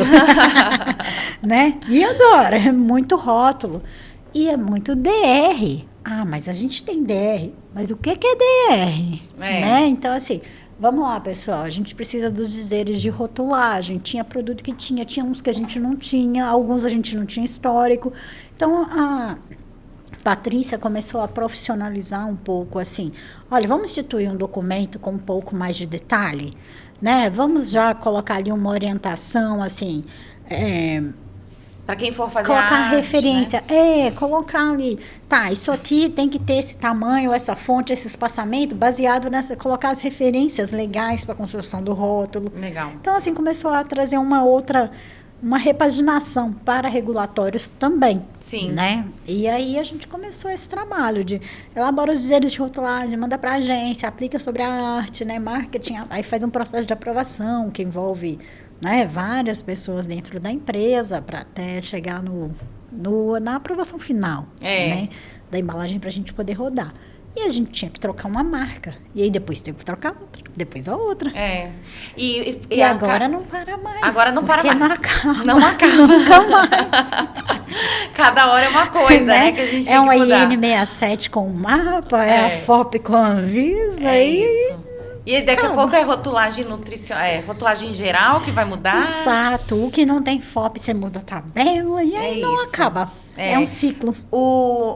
Né? E agora? É muito rótulo. E é muito DR. Mas a gente tem DR. Mas o que é DR? Né? Então, assim, vamos lá, pessoal. A gente precisa dos dizeres de rotulagem. Tinha produto que tinha uns que a gente não tinha, alguns a gente não tinha histórico. Então, a Patrícia começou a profissionalizar um pouco, assim, olha, vamos instituir um documento com um pouco mais de detalhe, né? Vamos já colocar ali uma orientação, assim, para quem for fazer colocar a arte, referência, né? Colocar ali, isso aqui tem que ter esse tamanho, essa fonte, esse espaçamento, baseado nessa, colocar as referências legais para a construção do rótulo. Legal. Então, assim, começou a trazer uma repaginação para regulatórios também. Sim. Né? E aí a gente começou esse trabalho de elabora os dizeres de rotulagem, manda para a agência, aplica sobre a arte, né? Marketing, aí faz um processo de aprovação que envolve, né, várias pessoas dentro da empresa para até chegar na aprovação final, né, da embalagem para a gente poder rodar. E a gente tinha que trocar uma marca. E aí depois teve que trocar outra. Depois a outra. E agora não para mais. Agora não para mais. Não acaba. Não acaba. Nunca mais. Cada hora é uma coisa, né? Que a gente tem que mudar. É uma IN67 com o mapa, é a FOP com a Anvisa. Isso. E daqui a pouco é rotulagem nutricional, rotulagem geral que vai mudar. Exato. O que não tem FOP, você muda a tabela e aí não acaba. É um ciclo.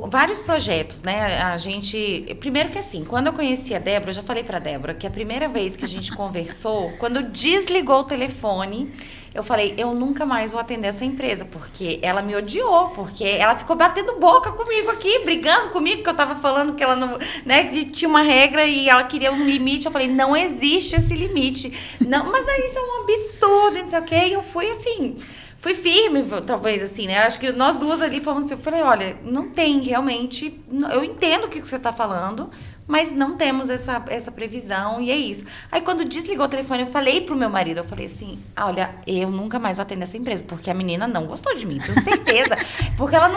Vários projetos, né? A gente... Primeiro que assim, quando eu conheci a Débora, eu já falei pra Débora que a primeira vez que a gente conversou, quando desligou o telefone, eu falei, eu nunca mais vou atender essa empresa, porque ela me odiou, porque ela ficou batendo boca comigo aqui, brigando comigo, que eu tava falando que ela não, né, que tinha uma regra e ela queria um limite. Eu falei, não existe esse limite. Não, mas aí isso é um absurdo, não sei o quê. E eu fui assim... Fui firme, talvez, assim, né? Acho que nós duas ali fomos... Eu falei, olha, não tem realmente... Eu entendo o que você está falando, mas não temos essa previsão e é isso. Aí, quando desligou o telefone, eu falei pro meu marido, eu falei assim, olha, eu nunca mais vou atender essa empresa, porque a menina não gostou de mim, tenho certeza. Porque ela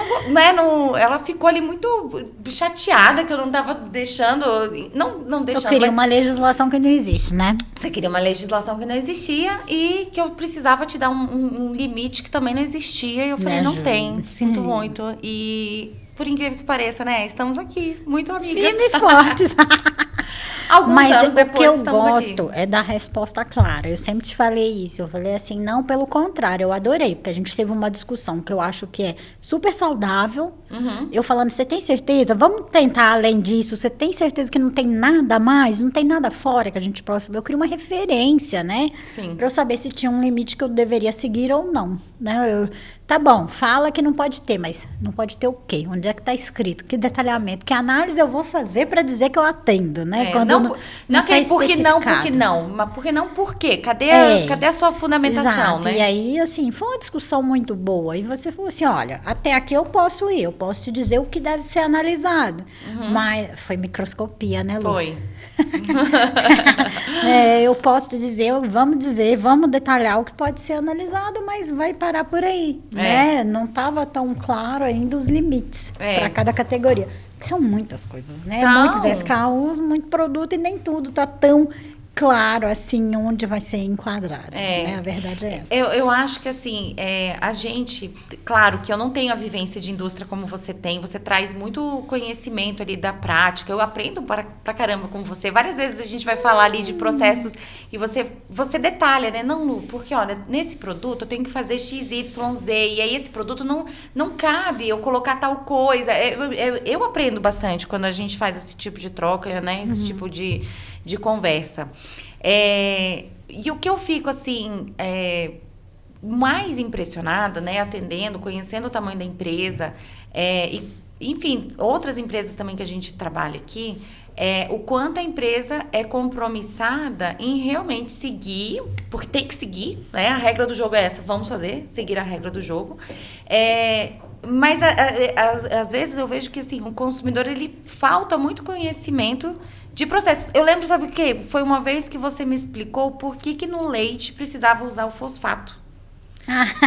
ela ficou ali muito chateada que eu não tava deixando... Não deixando, eu queria uma legislação que não existe, né? Você queria uma legislação que não existia e que eu precisava te dar um limite que também não existia. E eu falei, não tem, sinto muito. E, por incrível que pareça, né? Estamos aqui, muito amigas. Firme e fortes. Alguns anos depois, o que eu estamos gosto aqui. é da resposta clara. Eu sempre te falei isso. Eu falei assim, não, pelo contrário, eu adorei, porque a gente teve uma discussão que eu acho que é super saudável. Eu falando, você tem certeza? Vamos tentar além disso. Você tem certeza que não tem nada a mais? Não tem nada fora que a gente possa... Eu queria uma referência, né? Sim. Para eu saber se tinha um limite que eu deveria seguir ou não. Né? Tá bom, fala que não pode ter, mas não pode ter o quê? Onde é que está escrito? Que detalhamento? Que análise eu vou fazer para dizer que eu atendo, né? Quando não que tá porque não, mas porque não por quê? Cadê a sua fundamentação, exato. né? E aí, assim, foi uma discussão muito boa. E você falou assim, olha, até aqui eu posso ir, eu posso te dizer o que deve ser analisado. Mas foi microscopia, né, Lu? Foi. Eu posso te dizer, vamos detalhar o que pode ser analisado, mas vai parar por aí, né? Não estava tão claro ainda os limites para cada categoria. São muitas coisas, né? Muitos SKUs, muito produto e nem tudo está tão claro assim onde vai ser enquadrado, né? A verdade é essa. Eu acho que assim, a gente, claro que eu não tenho a vivência de indústria como você tem, você traz muito conhecimento ali da prática, eu aprendo pra caramba com você, várias vezes a gente vai falar ali de processos e você detalha, né? Não, Lu, porque olha, nesse produto eu tenho que fazer X, Y, Z, e aí esse produto não cabe eu colocar tal coisa, eu aprendo bastante quando a gente faz esse tipo de troca, né? Esse tipo de conversa. E o que eu fico, assim, mais impressionada, né, atendendo, conhecendo o tamanho da empresa, e, enfim, outras empresas também que a gente trabalha aqui, o quanto a empresa é compromissada em realmente seguir, porque tem que seguir, né, a regra do jogo é essa, vamos seguir a regra do jogo, mas às vezes eu vejo que assim, o consumidor, ele falta muito conhecimento de processos. Eu lembro, sabe o quê? Foi uma vez que você me explicou por que no leite precisava usar o fosfato.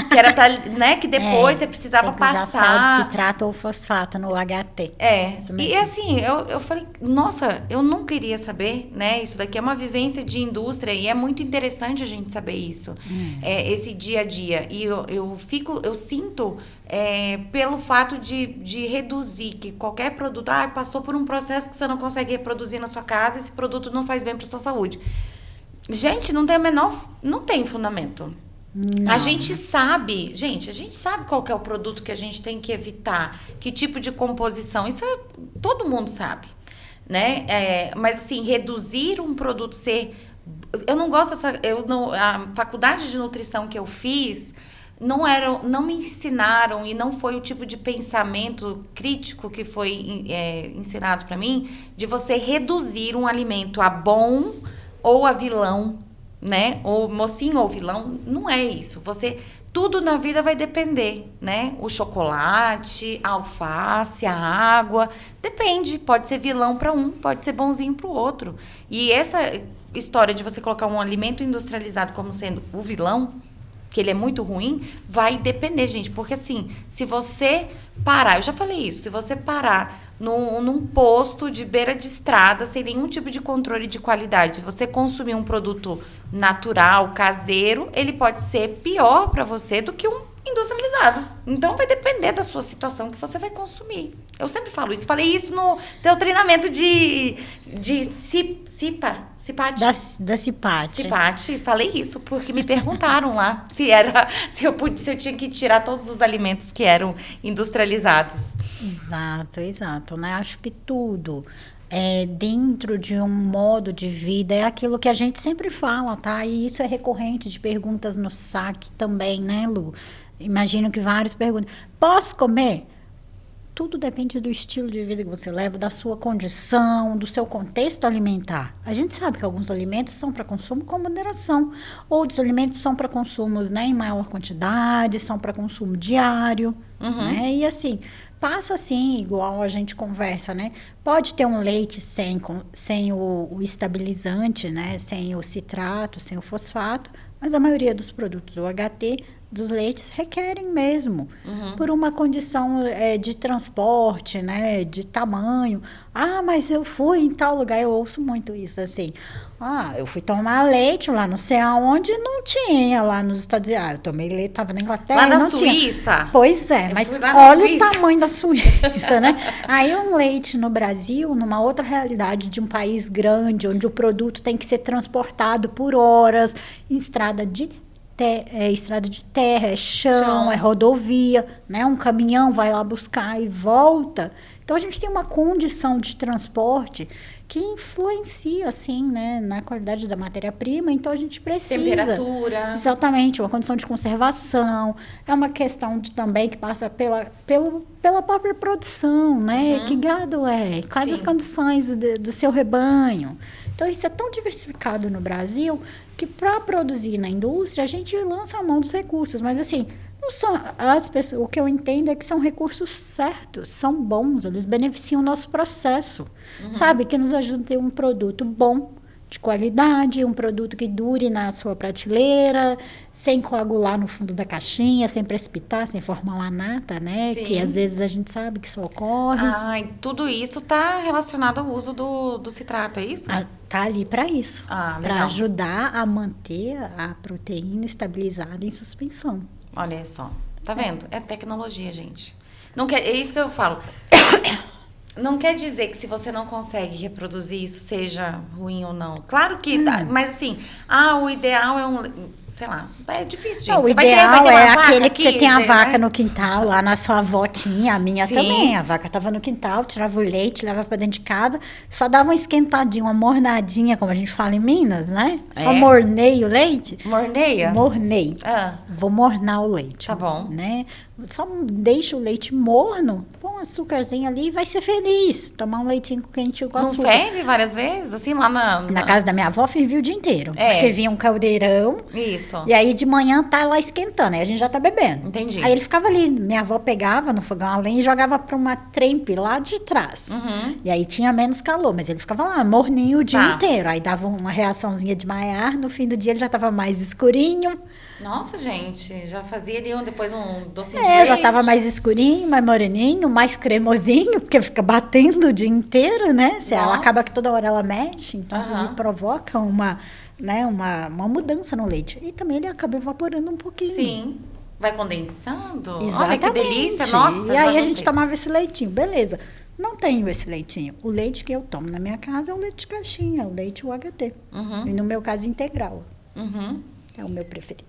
Que era pra, né, que depois você precisava tem que usar passar sal de citrato ou fosfato no HT. E assim, eu falei, nossa, eu não queria saber, né? Isso daqui é uma vivência de indústria e é muito interessante a gente saber isso. Esse dia a dia. E eu sinto pelo fato de reduzir, que qualquer produto, passou por um processo que você não consegue reproduzir na sua casa, esse produto não faz bem para sua saúde. Gente, não tem fundamento. Não. A gente sabe qual que é o produto que a gente tem que evitar, que tipo de composição, isso todo mundo sabe, né? Mas assim, reduzir um produto eu não gosto a faculdade de nutrição que eu fiz, não me ensinaram e não foi o tipo de pensamento crítico que foi ensinado para mim, de você reduzir um alimento a bom ou a vilão, né? Ou mocinho ou vilão, não é isso. Tudo na vida vai depender, né? O chocolate, a alface, a água, depende. Pode ser vilão para um, pode ser bonzinho para o outro. E essa história de você colocar um alimento industrializado como sendo o vilão, que ele é muito ruim, vai depender, gente. Porque assim, se você parar, eu já falei isso, se você parar num posto de beira de estrada, sem nenhum tipo de controle de qualidade, se você consumir um produto natural, caseiro, ele pode ser pior para você do que um industrializado. Então, vai depender da sua situação que você vai consumir. Eu sempre falo isso. Falei isso no teu treinamento de CIPAT. Da CIPAT. CIPAT. Falei isso, porque me perguntaram lá se eu tinha que tirar todos os alimentos que eram industrializados. Exato, né? Acho que tudo dentro de um modo de vida é aquilo que a gente sempre fala, tá? E isso é recorrente de perguntas no saque também, né, Lu? Imagino que vários perguntam, posso comer? Tudo depende do estilo de vida que você leva, da sua condição, do seu contexto alimentar. A gente sabe que alguns alimentos são para consumo com moderação, outros alimentos são para consumos, né, em maior quantidade, são para consumo diário, né? E assim, passa assim, igual a gente conversa, né? Pode ter um leite sem o estabilizante, né? Sem o citrato, sem o fosfato, mas a maioria dos produtos do HT dos leites requerem mesmo, por uma condição de transporte, né, de tamanho. Mas eu fui em tal lugar, eu ouço muito isso, assim. Eu fui tomar leite lá não sei aonde, não tinha lá nos Estados Unidos. Eu tomei leite, estava na Inglaterra, lá na não Suíça? Tinha. Pois é, mas olha o tamanho da Suíça, né? Aí um leite no Brasil, numa outra realidade de um país grande, onde o produto tem que ser transportado por horas, em estrada de terra, é chão, é rodovia, né? Um caminhão vai lá buscar e volta. Então, a gente tem uma condição de transporte que influencia, assim, né, na qualidade da matéria-prima. Então, a gente precisa... Temperatura. Exatamente, uma condição de conservação. É uma questão também que passa pela própria produção, né? Que gado é? Quais as condições do seu rebanho? Então, isso é tão diversificado no Brasil que, para produzir na indústria, a gente lança a mão dos recursos. Mas, assim, não são as pessoas, o que eu entendo é que são recursos certos, são bons, eles beneficiam o nosso processo, sabe? Que nos ajudam a ter um produto bom, de qualidade, um produto que dure na sua prateleira, sem coagular no fundo da caixinha, sem precipitar, sem formar uma nata, né? Sim. Que às vezes a gente sabe que isso ocorre. E tudo isso está relacionado ao uso do citrato, é isso? Tá ali para isso, para ajudar a manter a proteína estabilizada em suspensão. Olha só, tá vendo? É tecnologia, gente. Não quer, é isso que eu falo. Não quer dizer que se você não consegue reproduzir isso seja ruim ou não. Claro que tá, mas assim, o ideal é sei lá, é difícil, gente. O ideal é aquele que você tem a vaca no quintal, lá na sua avó tinha, a minha também. A vaca tava no quintal, tirava o leite, levava pra dentro de casa, só dava uma esquentadinha, uma mornadinha, como a gente fala em Minas, né? Só mornei o leite. Morneia? Mornei. Vou mornar o leite. Tá bom. Né? Só deixa o leite morno, põe um açúcarzinho ali e vai ser feliz. Tomar um leitinho quentinho com açúcar. Não ferve várias vezes? Assim, lá na casa da minha avó, fervia o dia inteiro. Porque vinha um caldeirão. Isso. E aí, de manhã, tá lá esquentando. Aí a gente já tá bebendo. Entendi. Aí ele ficava ali. Minha avó pegava no fogão a lenha e jogava pra uma trempe lá de trás. E aí tinha menos calor. Mas ele ficava lá, morninho o dia inteiro. Aí dava uma reaçãozinha de maiar. No fim do dia, ele já tava mais escurinho. Nossa, gente. Já fazia ali depois um docinho de leite. Já tava mais escurinho, mais moreninho, mais cremosinho. Porque fica batendo o dia inteiro, né? Ela acaba que toda hora ela mexe. Então, ele provoca uma mudança no leite. E também ele acaba evaporando um pouquinho. Sim. Vai condensando? Exatamente. Olha que delícia, nossa. E aí a gente tomava esse leitinho, beleza. Não tenho esse leitinho. O leite que eu tomo na minha casa é o leite de caixinha, o leite UHT. E no meu caso, integral. É o meu preferido.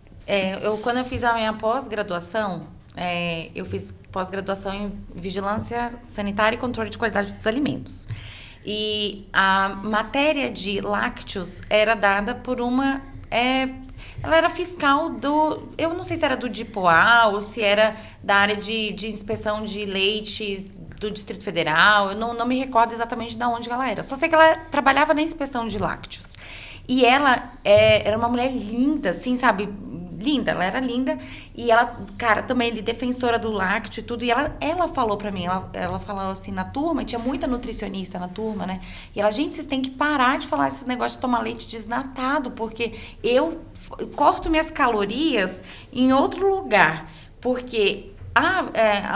Quando eu fiz a minha pós-graduação, eu fiz pós-graduação em Vigilância Sanitária e Controle de Qualidade dos Alimentos. E a matéria de lácteos era dada por uma... ela era fiscal eu não sei se era do DIPOA ou se era da área de inspeção de leites do Distrito Federal. Eu não me recordo exatamente de onde ela era. Só sei que ela trabalhava na inspeção de lácteos. E ela era uma mulher linda, assim, sabe? Linda, ela era linda. E ela, cara, também defensora do lácteo e tudo. E ela falou pra mim, ela falou assim na turma, e tinha muita nutricionista na turma, né? E ela, gente, vocês têm que parar de falar esse negócio de tomar leite desnatado, porque eu corto minhas calorias em outro lugar. Porque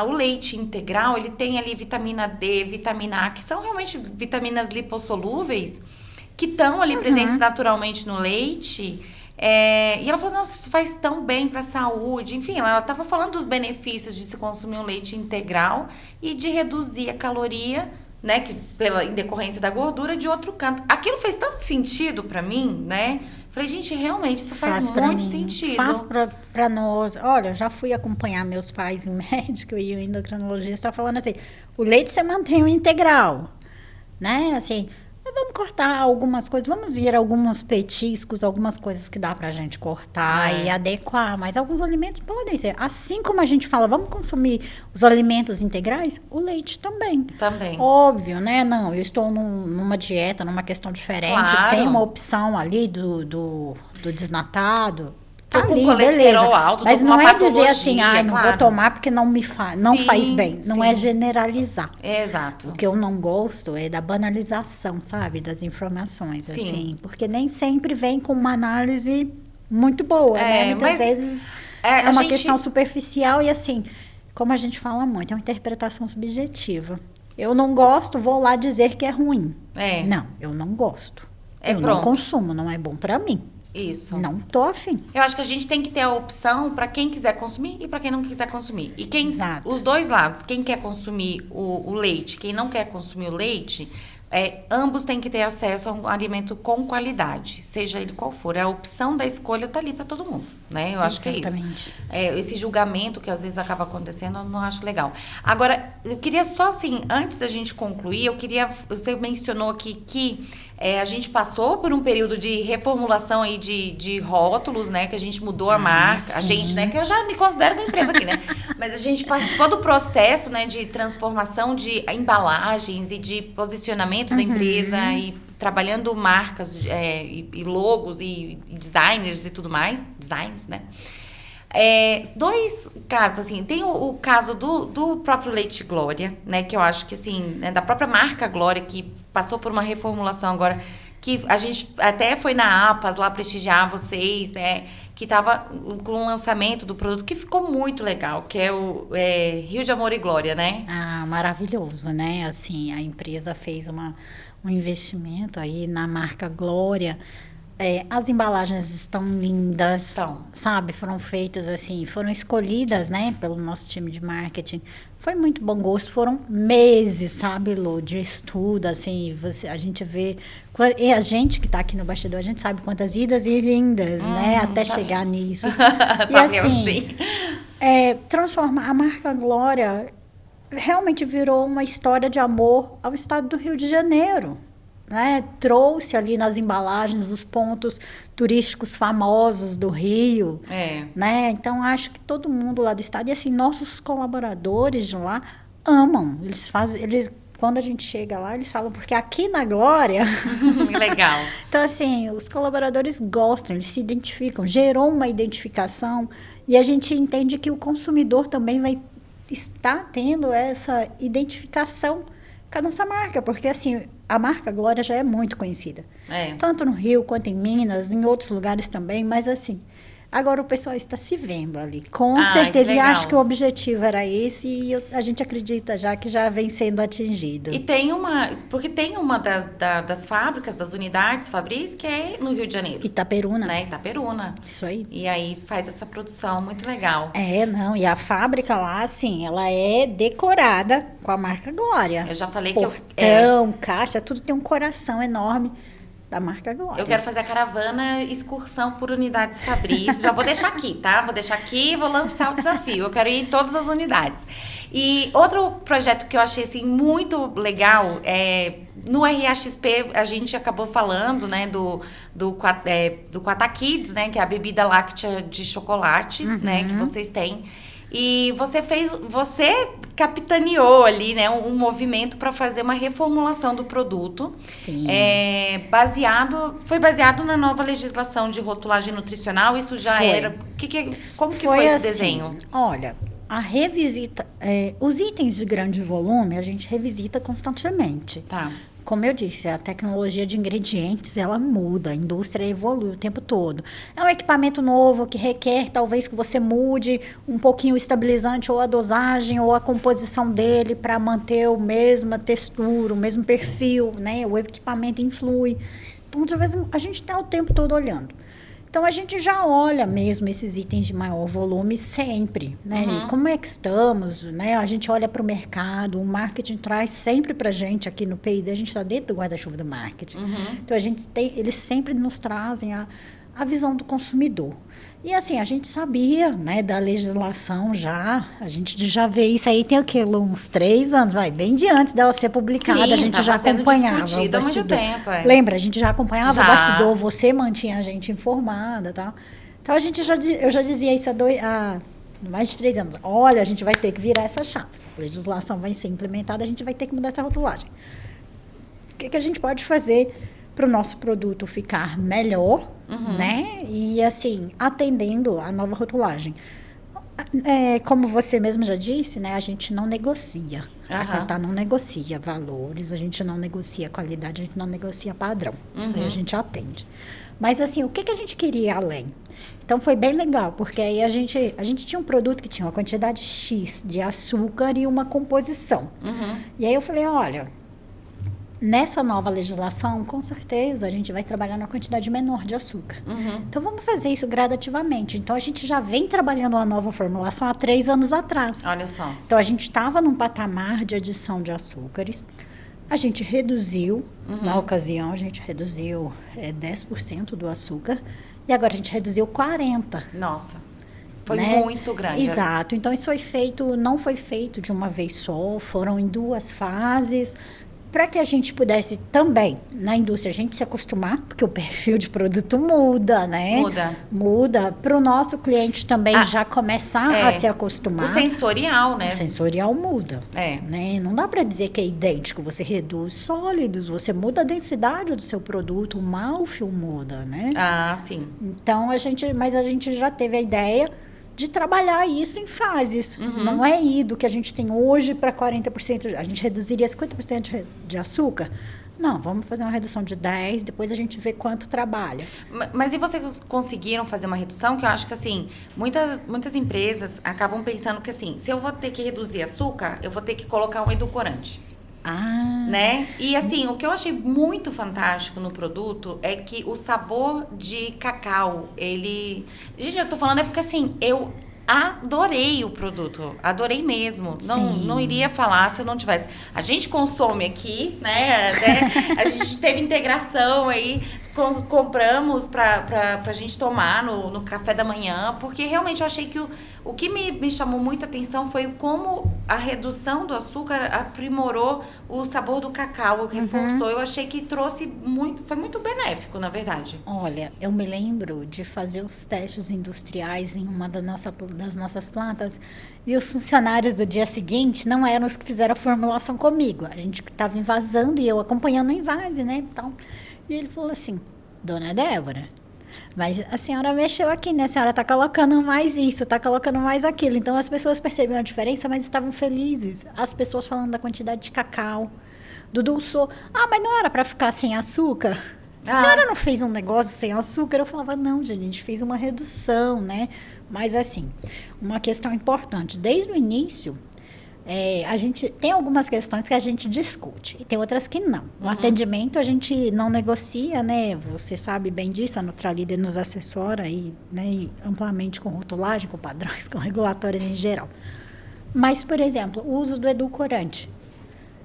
o leite integral, ele tem ali vitamina D, vitamina A, que são realmente vitaminas lipossolúveis, que estão ali presentes naturalmente no leite. E ela falou, nossa, isso faz tão bem para a saúde. Enfim, ela estava falando dos benefícios de se consumir um leite integral e de reduzir a caloria, né, que em decorrência da gordura, de outro canto. Aquilo fez tanto sentido para mim, né? Falei, gente, realmente isso faz muito sentido. Faz para nós. Olha, eu já fui acompanhar meus pais em médico e o endocrinologista falando assim, o leite você mantém o integral, né? Assim, vamos cortar algumas coisas, vamos ver alguns petiscos, algumas coisas que dá pra gente cortar e adequar, mas alguns alimentos podem ser. Assim como a gente fala, vamos consumir os alimentos integrais, o leite também. Também. Óbvio, né? Não, eu estou numa dieta, numa questão diferente, claro. Tem uma opção ali do desnatado. Tá com ali, colesterol beleza. Alto, mas não é dizer assim, claro. Não vou tomar porque não faz bem. Não é generalizar. Exato. O que eu não gosto é da banalização, sabe? Das informações, assim. Porque nem sempre vem com uma análise muito boa, né? Muitas vezes É uma questão superficial e assim, como a gente fala muito, é uma interpretação subjetiva. Eu não gosto, vou lá dizer que é ruim. Não, eu não gosto. Eu não consumo, não é bom para mim. Isso. Não tô afim. Eu acho que a gente tem que ter a opção para quem quiser consumir e para quem não quiser consumir. E os dois lados, quem quer consumir o leite, quem não quer consumir o leite, ambos têm que ter acesso a um alimento com qualidade, seja ele qual for. A opção da escolha está ali para todo mundo, né? Eu acho que é isso. Esse julgamento que às vezes acaba acontecendo, eu não acho legal. Agora, eu queria só assim, antes da gente concluir, você mencionou aqui que a gente passou por um período de reformulação aí de rótulos, né? Que a gente mudou a marca. Sim. A gente, né? Que eu já me considero da empresa aqui, né? Mas a gente participou do processo, né? De transformação de embalagens e de posicionamento da empresa e trabalhando marcas e logos e designers e tudo mais. Designs, né? Dois casos, assim, tem o caso do próprio Leite Glória, né, que eu acho que, assim, né, da própria marca Glória, que passou por uma reformulação agora, que a gente até foi na APAS lá prestigiar vocês, né, que tava com o lançamento do produto, que ficou muito legal, que é o Rio de Amor e Glória, né? Maravilhoso, né, assim, a empresa fez um investimento aí na marca Glória. As embalagens estão lindas, sabe? Foram feitas assim, foram escolhidas, né, pelo nosso time de marketing. Foi muito bom gosto, foram meses, sabe, Lu, de estudo, assim, a gente vê, e a gente que está aqui no bastidor, a gente sabe quantas idas e vindas, né, até chegar nisso. E assim, transformar a marca Glória realmente virou uma história de amor ao estado do Rio de Janeiro. Né, trouxe ali nas embalagens os pontos turísticos famosos do Rio, né? Então acho que todo mundo lá do estado e assim nossos colaboradores de lá amam. Eles quando a gente chega lá eles falam porque aqui na Glória legal. Então assim os colaboradores gostam, eles se identificam, gerou uma identificação e a gente entende que o consumidor também vai estar tendo essa identificação com a nossa marca, porque assim a marca Glória já é muito conhecida. Tanto no Rio quanto em Minas, em outros lugares também, mas assim, agora o pessoal está se vendo ali, com certeza. E acho que o objetivo era esse e a gente acredita já que já vem sendo atingido. E porque tem uma das fábricas, das unidades Fabris, que é no Rio de Janeiro. Itaperuna. Né? Itaperuna. Isso aí. E aí faz essa produção muito legal. E a fábrica lá, assim, ela é decorada com a marca Glória. Eu já falei Portão, caixa, tudo tem um coração enorme da marca Glória. Eu quero fazer a caravana excursão por unidades Fabris. Já vou deixar aqui, tá? Vou deixar aqui e vou lançar o desafio. Eu quero ir em todas as unidades. E outro projeto que eu achei assim, muito legal no RAXP a gente acabou falando, né, do Quatá Kids, né, que é a bebida láctea de chocolate, né, que vocês têm. E você capitaneou ali, né, um movimento para fazer uma reformulação do produto. Sim. Foi baseado na nova legislação de rotulagem nutricional. Isso já era. Como que foi esse assim, desenho? Olha, a revisita, os itens de grande volume a gente revisita constantemente. Tá. Como eu disse, a tecnologia de ingredientes, ela muda, a indústria evolui o tempo todo. É um equipamento novo que requer, talvez, que você mude um pouquinho o estabilizante ou a dosagem ou a composição dele para manter a mesma textura, o mesmo perfil, né? O equipamento influi. Então, às vezes, a gente está o tempo todo olhando. Então, a gente já olha mesmo esses itens de maior volume sempre, né? E como é que estamos, né? A gente olha para o mercado, o marketing traz sempre para a gente, aqui no P&D, a gente está dentro do guarda-chuva do marketing. Então, eles sempre nos trazem a visão do consumidor. E assim, a gente sabia, né, da legislação já, a gente já vê isso aí, tem o quê? Uns 3 anos, bem de antes dela ser publicada. Sim, a gente já acompanhava o bastidor. Há muito tempo, Lembra? A gente já acompanhava o bastidor, você mantinha a gente informada e tal. Então, eu já dizia isso há mais de 3 anos. Olha, a gente vai ter que virar essa chave. Se a legislação vai ser implementada, a gente vai ter que mudar essa rotulagem. O que a gente pode fazer para o nosso produto ficar melhor, né? E assim, atendendo a nova rotulagem. como você mesmo já disse, né, a gente não negocia. A Quatá não negocia valores, a gente não negocia qualidade, a gente não negocia padrão. Isso aí a gente atende. Mas, assim, o que a gente queria além? Então, foi bem legal, porque aí a gente tinha um produto que tinha uma quantidade X de açúcar e uma composição. E aí eu falei, olha, nessa nova legislação, com certeza, a gente vai trabalhar numa quantidade menor de açúcar. Então, vamos fazer isso gradativamente. Então, a gente já vem trabalhando uma nova formulação há 3 anos atrás. Olha só. Então, a gente estava num patamar de adição de açúcares. A gente reduziu, na ocasião, a gente reduziu 10% do açúcar. E agora a gente reduziu 40%. Nossa, foi muito grande. Exato. Então, isso não foi feito de uma vez só, foram em 2 fases, para que a gente pudesse também, na indústria, a gente se acostumar, porque o perfil de produto muda, né? Muda. Para o nosso cliente também já começar a se acostumar. O sensorial, né? O sensorial muda. Né? Não dá para dizer que é idêntico. Você reduz sólidos, você muda a densidade do seu produto, o mouthfeel muda, né? Sim. Então, mas a gente já teve a ideia de trabalhar isso em fases. Não é ir do que a gente tem hoje para 40%. A gente reduziria 50% de açúcar. Não, vamos fazer uma redução de 10%, depois a gente vê quanto trabalha. Mas e vocês conseguiram fazer uma redução? Que eu acho que, assim, muitas empresas acabam pensando que, assim, se eu vou ter que reduzir açúcar, eu vou ter que colocar um edulcorante. Né? E assim, o que eu achei muito fantástico no produto é que o sabor de cacau, Gente, eu tô falando porque assim, eu adorei o produto, adorei mesmo. Não iria falar se eu não tivesse. A gente consome aqui, né? A gente teve integração aí, compramos pra gente tomar no café da manhã, porque realmente eu achei que o que me chamou muita atenção foi como a redução do açúcar aprimorou o sabor do cacau, reforçou. Eu achei que foi muito benéfico, na verdade. Olha, eu me lembro de fazer os testes industriais em uma das nossas plantas e os funcionários do dia seguinte não eram os que fizeram a formulação comigo. A gente estava envasando e eu acompanhando o invase, né? Então, e ele falou assim, Dona Débora, mas a senhora mexeu aqui, né? A senhora está colocando mais isso, está colocando mais aquilo. Então, as pessoas percebiam a diferença, mas estavam felizes. As pessoas falando da quantidade de cacau, do dulçor. Mas não era para ficar sem açúcar? A senhora não fez um negócio sem açúcar? Eu falava, não, gente, a gente fez uma redução, né? Mas, assim, uma questão importante. Desde o início, a gente tem algumas questões que a gente discute e tem outras que não. No atendimento a gente não negocia, né? Você sabe bem disso, a Nutralíder nos assessora aí, né, amplamente com rotulagem, com padrões, com regulatórios em geral. Mas, por exemplo, o uso do edulcorante.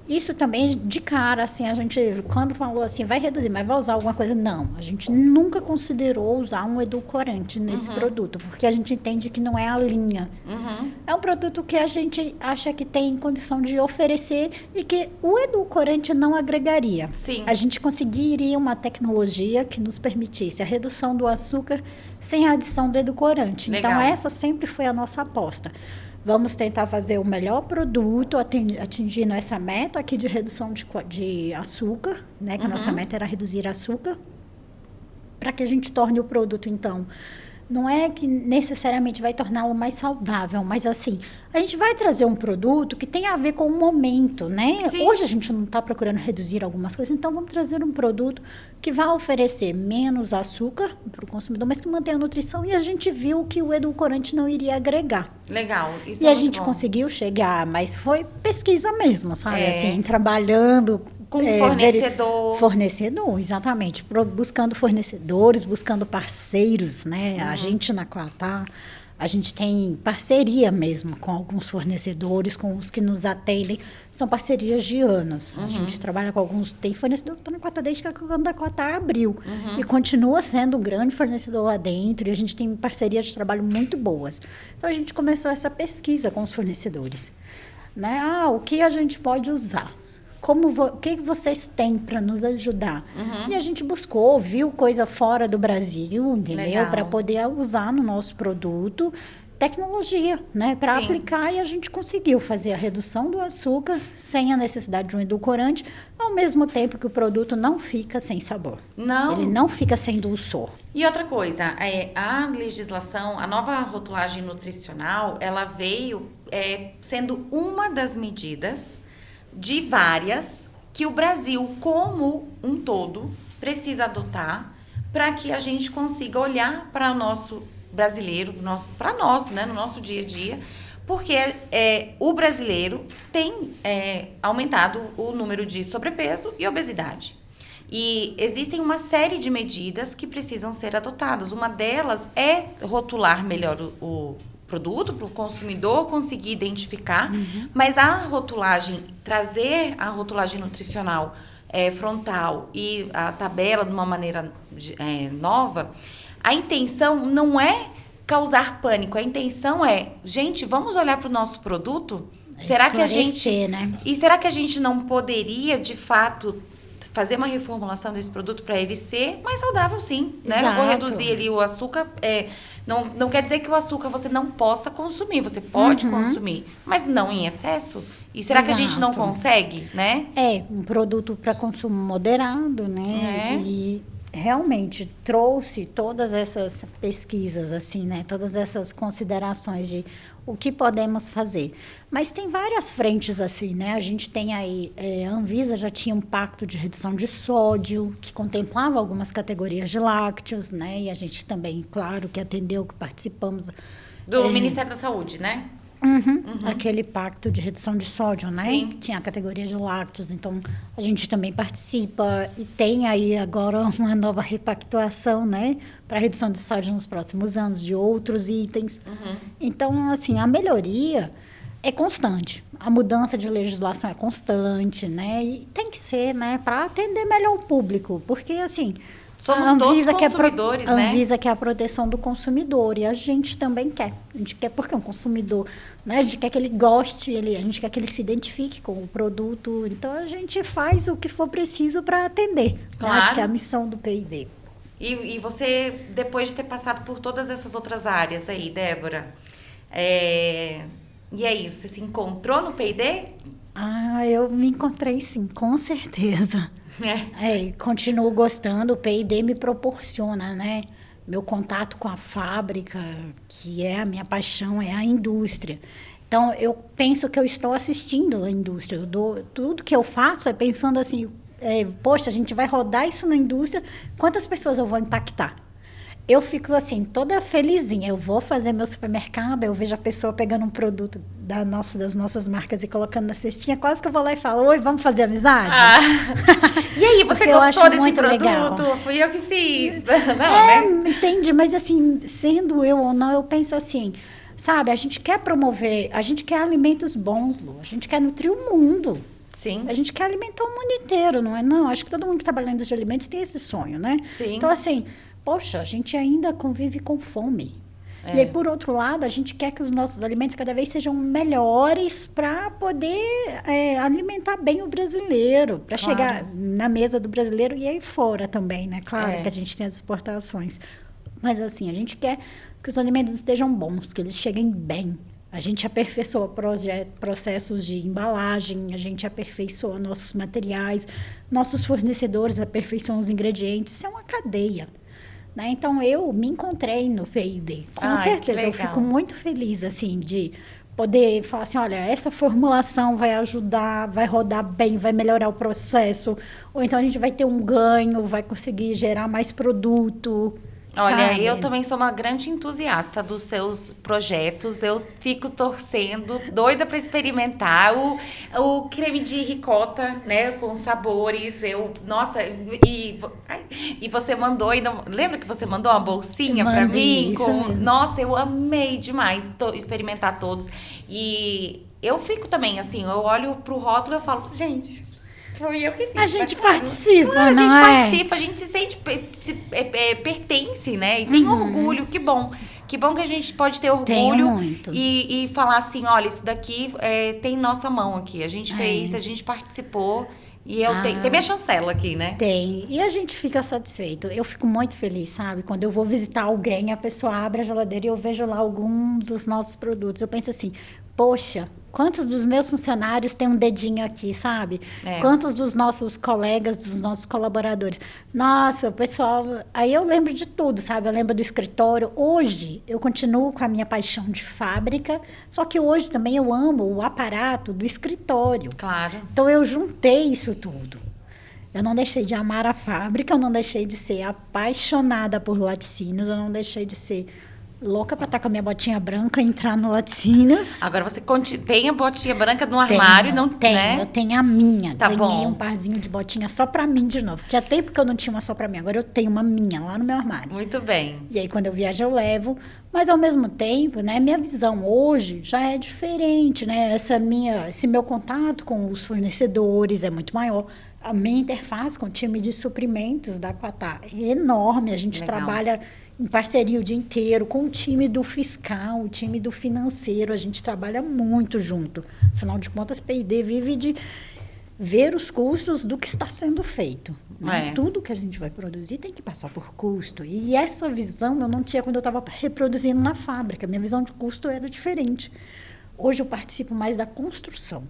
Isso também, de cara, assim, a gente, quando falou assim, vai reduzir, mas vai usar alguma coisa? Não, a gente nunca considerou usar um edulcorante nesse produto, porque a gente entende que não é a linha. É um produto que a gente acha que tem condição de oferecer e que o edulcorante não agregaria. Sim. A gente conseguiria uma tecnologia que nos permitisse a redução do açúcar sem a adição do edulcorante. Legal. Então, essa sempre foi a nossa aposta. Vamos tentar fazer o melhor produto, atingindo essa meta aqui de redução de açúcar, né? Que a nossa meta era reduzir açúcar, para que a gente torne o produto, então, não é que necessariamente vai torná-lo mais saudável, mas assim, a gente vai trazer um produto que tem a ver com o momento, né? Sim. Hoje a gente não está procurando reduzir algumas coisas, então vamos trazer um produto que vai oferecer menos açúcar para o consumidor, mas que mantenha a nutrição, e a gente viu que o edulcorante não iria agregar. Legal, isso e é a muito gente bom. conseguiu chegar, mas foi pesquisa mesmo, sabe? Assim, trabalhando com fornecedor. Fornecedor, exatamente. Buscando fornecedores, buscando parceiros, né? A gente na Quatá, a gente tem parceria mesmo com alguns fornecedores, com os que nos atendem. São parcerias de anos. A gente trabalha com alguns... Tem fornecedor que está na Quatá desde que a Quatá abriu. E continua sendo um grande fornecedor lá dentro. E a gente tem parcerias de trabalho muito boas. Então, a gente começou essa pesquisa com os fornecedores. Né? O que a gente pode usar? O que vocês têm para nos ajudar? E a gente buscou, viu coisa fora do Brasil, entendeu? Para poder usar no nosso produto. tecnologia, né, para aplicar, e a gente conseguiu fazer a redução do açúcar sem a necessidade de um edulcorante, ao mesmo tempo que o produto não fica sem sabor. Não. Ele não fica sem dulçor. E outra coisa, a legislação, a nova rotulagem nutricional, ela veio sendo uma das medidas de várias que o Brasil, como um todo, precisa adotar para que a gente consiga olhar para o nosso brasileiro, para nós, né, no nosso dia a dia, porque o brasileiro tem aumentado o número de sobrepeso e obesidade. E existem uma série de medidas que precisam ser adotadas. Uma delas é rotular melhor o produto para o consumidor conseguir identificar, mas a rotulagem, trazer a rotulagem nutricional frontal e a tabela de uma maneira nova, a intenção não é causar pânico, a intenção é, gente, vamos olhar para o nosso produto? Será que a gente, né? E será que a gente não poderia, de fato, fazer uma reformulação desse produto para ele ser mais saudável, sim, né? Exato. Eu vou reduzir ali o açúcar. Não quer dizer que o açúcar você não possa consumir. Você pode consumir, mas não em excesso. E será que a gente não consegue, né? Um produto para consumo moderado, né? E realmente trouxe todas essas pesquisas, assim, né? Todas essas considerações de o que podemos fazer. Mas tem várias frentes, assim, né? A gente tem aí, a Anvisa já tinha um pacto de redução de sódio, que contemplava algumas categorias de lácteos, né? E a gente também, claro, que atendeu, que participamos. Do Ministério da Saúde, né? Aquele pacto de redução de sódio, né? Sim. Que tinha a categoria de lácteos, então a gente também participa e tem aí agora uma nova repactuação, né? Para redução de sódio nos próximos anos, de outros itens. Então, assim, a melhoria é constante, a mudança de legislação é constante, né? E tem que ser, né? Para atender melhor o público, porque, assim... Somos todos consumidores, né? A Anvisa quer a proteção do consumidor e a gente também quer. A gente quer porque é um consumidor, né? A gente quer que ele goste, a gente quer que ele se identifique com o produto. Então, a gente faz o que for preciso para atender. Claro. Acho que é a missão do PID. E você, depois de ter passado por todas essas outras áreas aí, Débora, e aí, você se encontrou no PID? Eu me encontrei sim, com certeza. Continuo gostando, o PID me proporciona, né? Meu contato com a fábrica, que é a minha paixão, é a indústria. Então, eu penso que eu estou assistindo a indústria. Tudo que eu faço é pensando assim, poxa, a gente vai rodar isso na indústria, quantas pessoas eu vou impactar? Eu fico assim, toda felizinha. Eu vou fazer meu supermercado, eu vejo a pessoa pegando um produto das nossas marcas e colocando na cestinha, quase que eu vou lá e falo, oi, vamos fazer amizade? E aí, você gostou desse produto? Legal. Fui eu que fiz. Não, né? Entende? Mas assim, sendo eu ou não, eu penso assim, sabe, a gente quer promover, a gente quer alimentos bons, Lu, a gente quer nutrir o mundo. Sim. A gente quer alimentar o mundo inteiro, não é? Não, acho que todo mundo que trabalha na indústria de alimentos tem esse sonho, né? Sim. Então, assim, poxa, a gente ainda convive com fome. E aí, por outro lado, a gente quer que os nossos alimentos cada vez sejam melhores para poder alimentar bem o brasileiro, para chegar na mesa do brasileiro e aí fora também, né? Claro que a gente tem as exportações. Mas, assim, a gente quer que os alimentos estejam bons, que eles cheguem bem. A gente aperfeiçoa processos de embalagem, a gente aperfeiçoa nossos materiais, nossos fornecedores aperfeiçoam os ingredientes. Isso é uma cadeia. Né? Então, eu me encontrei no PID, com certeza. Eu fico muito feliz, assim, de poder falar assim, olha, essa formulação vai ajudar, vai rodar bem, vai melhorar o processo, ou então a gente vai ter um ganho, vai conseguir gerar mais produto. Olha, sabe? Eu também sou uma grande entusiasta dos seus projetos. Eu fico torcendo, doida para experimentar o creme de ricota, né, com sabores. Nossa, e você mandou, lembra que você mandou uma bolsinha para mim? Nossa, eu amei demais experimentar todos. E eu fico também assim, eu olho pro rótulo e eu falo, gente, foi eu que fiz. A gente participa, a gente participa, a gente se sente, pertence, né? E tem orgulho, que bom. Que bom que a gente pode ter orgulho e falar assim, olha, isso daqui tem nossa mão aqui. A gente fez, a gente participou E eu tenho minha chancela aqui, né? Tem. E a gente fica satisfeito. Eu fico muito feliz, sabe? Quando eu vou visitar alguém, a pessoa abre a geladeira e eu vejo lá algum dos nossos produtos. Eu penso assim, poxa, quantos dos meus funcionários têm um dedinho aqui, sabe? Quantos dos nossos colegas, dos nossos colaboradores? Nossa, o pessoal... Aí eu lembro de tudo, sabe? Eu lembro do escritório. Hoje, eu continuo com a minha paixão de fábrica, só que hoje também eu amo o aparato do escritório. Claro. Então, eu juntei isso tudo. Eu não deixei de amar a fábrica, eu não deixei de ser apaixonada por laticínios, eu não deixei de ser... louca pra estar com a minha botinha branca e entrar no laticínios. Agora você tem a botinha branca no armário, não tem? Tenho, eu tenho a minha. Tá Ganhei bom. um parzinho de botinha só pra mim de novo. Tinha tempo que eu não tinha uma só pra mim, agora eu tenho uma minha lá no meu armário. Muito bem. E aí quando eu viajo eu levo, mas ao mesmo tempo, né, minha visão hoje já é diferente, né? Esse meu contato com os fornecedores é muito maior. A minha interface com o time de suprimentos da Quatá é enorme, a gente trabalha em parceria o dia inteiro com o time do fiscal, o time do financeiro, a gente trabalha muito junto. Afinal de contas, P&D vive de ver os custos do que está sendo feito. Né? Tudo que a gente vai produzir tem que passar por custo. E essa visão eu não tinha quando eu estava reproduzindo na fábrica. Minha visão de custo era diferente. Hoje eu participo mais da construção.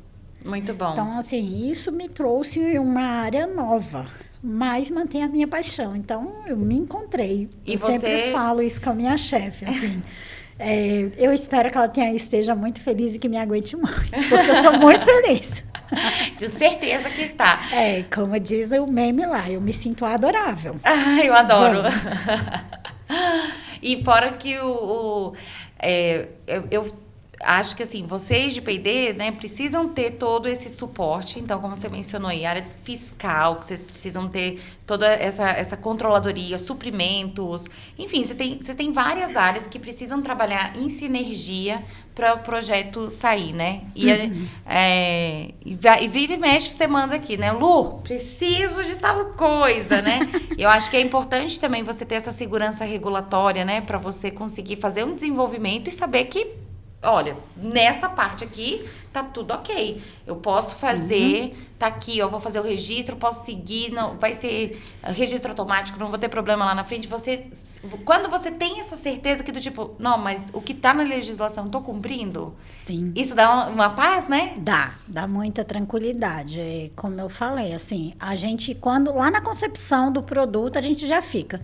Muito bom. Então, assim, isso me trouxe uma área nova. Mas mantém a minha paixão. Então, eu me encontrei. Eu sempre falo isso com a minha chefe, assim. Eu espero que ela esteja muito feliz e que me aguente muito, porque eu estou muito feliz. De certeza que está. Como diz o meme lá, eu me sinto adorável. Eu adoro. E fora que eu acho que, assim, vocês de P&D, né, precisam ter todo esse suporte. Então, como você mencionou aí, área fiscal, que vocês precisam ter toda essa controladoria, suprimentos. Enfim, vocês têm várias áreas que precisam trabalhar em sinergia para o projeto sair, né? E vira e mexe, você manda aqui, né? Lu, preciso de tal coisa, né? Eu acho que é importante também você ter essa segurança regulatória, né? Para você conseguir fazer um desenvolvimento e saber que, olha, nessa parte aqui tá tudo ok. Eu posso fazer, tá aqui, ó, vou fazer o registro, posso seguir, não vai ser registro automático, não vou ter problema lá na frente. Quando você tem essa certeza que do tipo, não, mas o que tá na legislação, tô cumprindo? Sim. Isso dá uma paz, né? Dá muita tranquilidade. Como eu falei, assim, a gente, quando lá na concepção do produto, a gente já fica,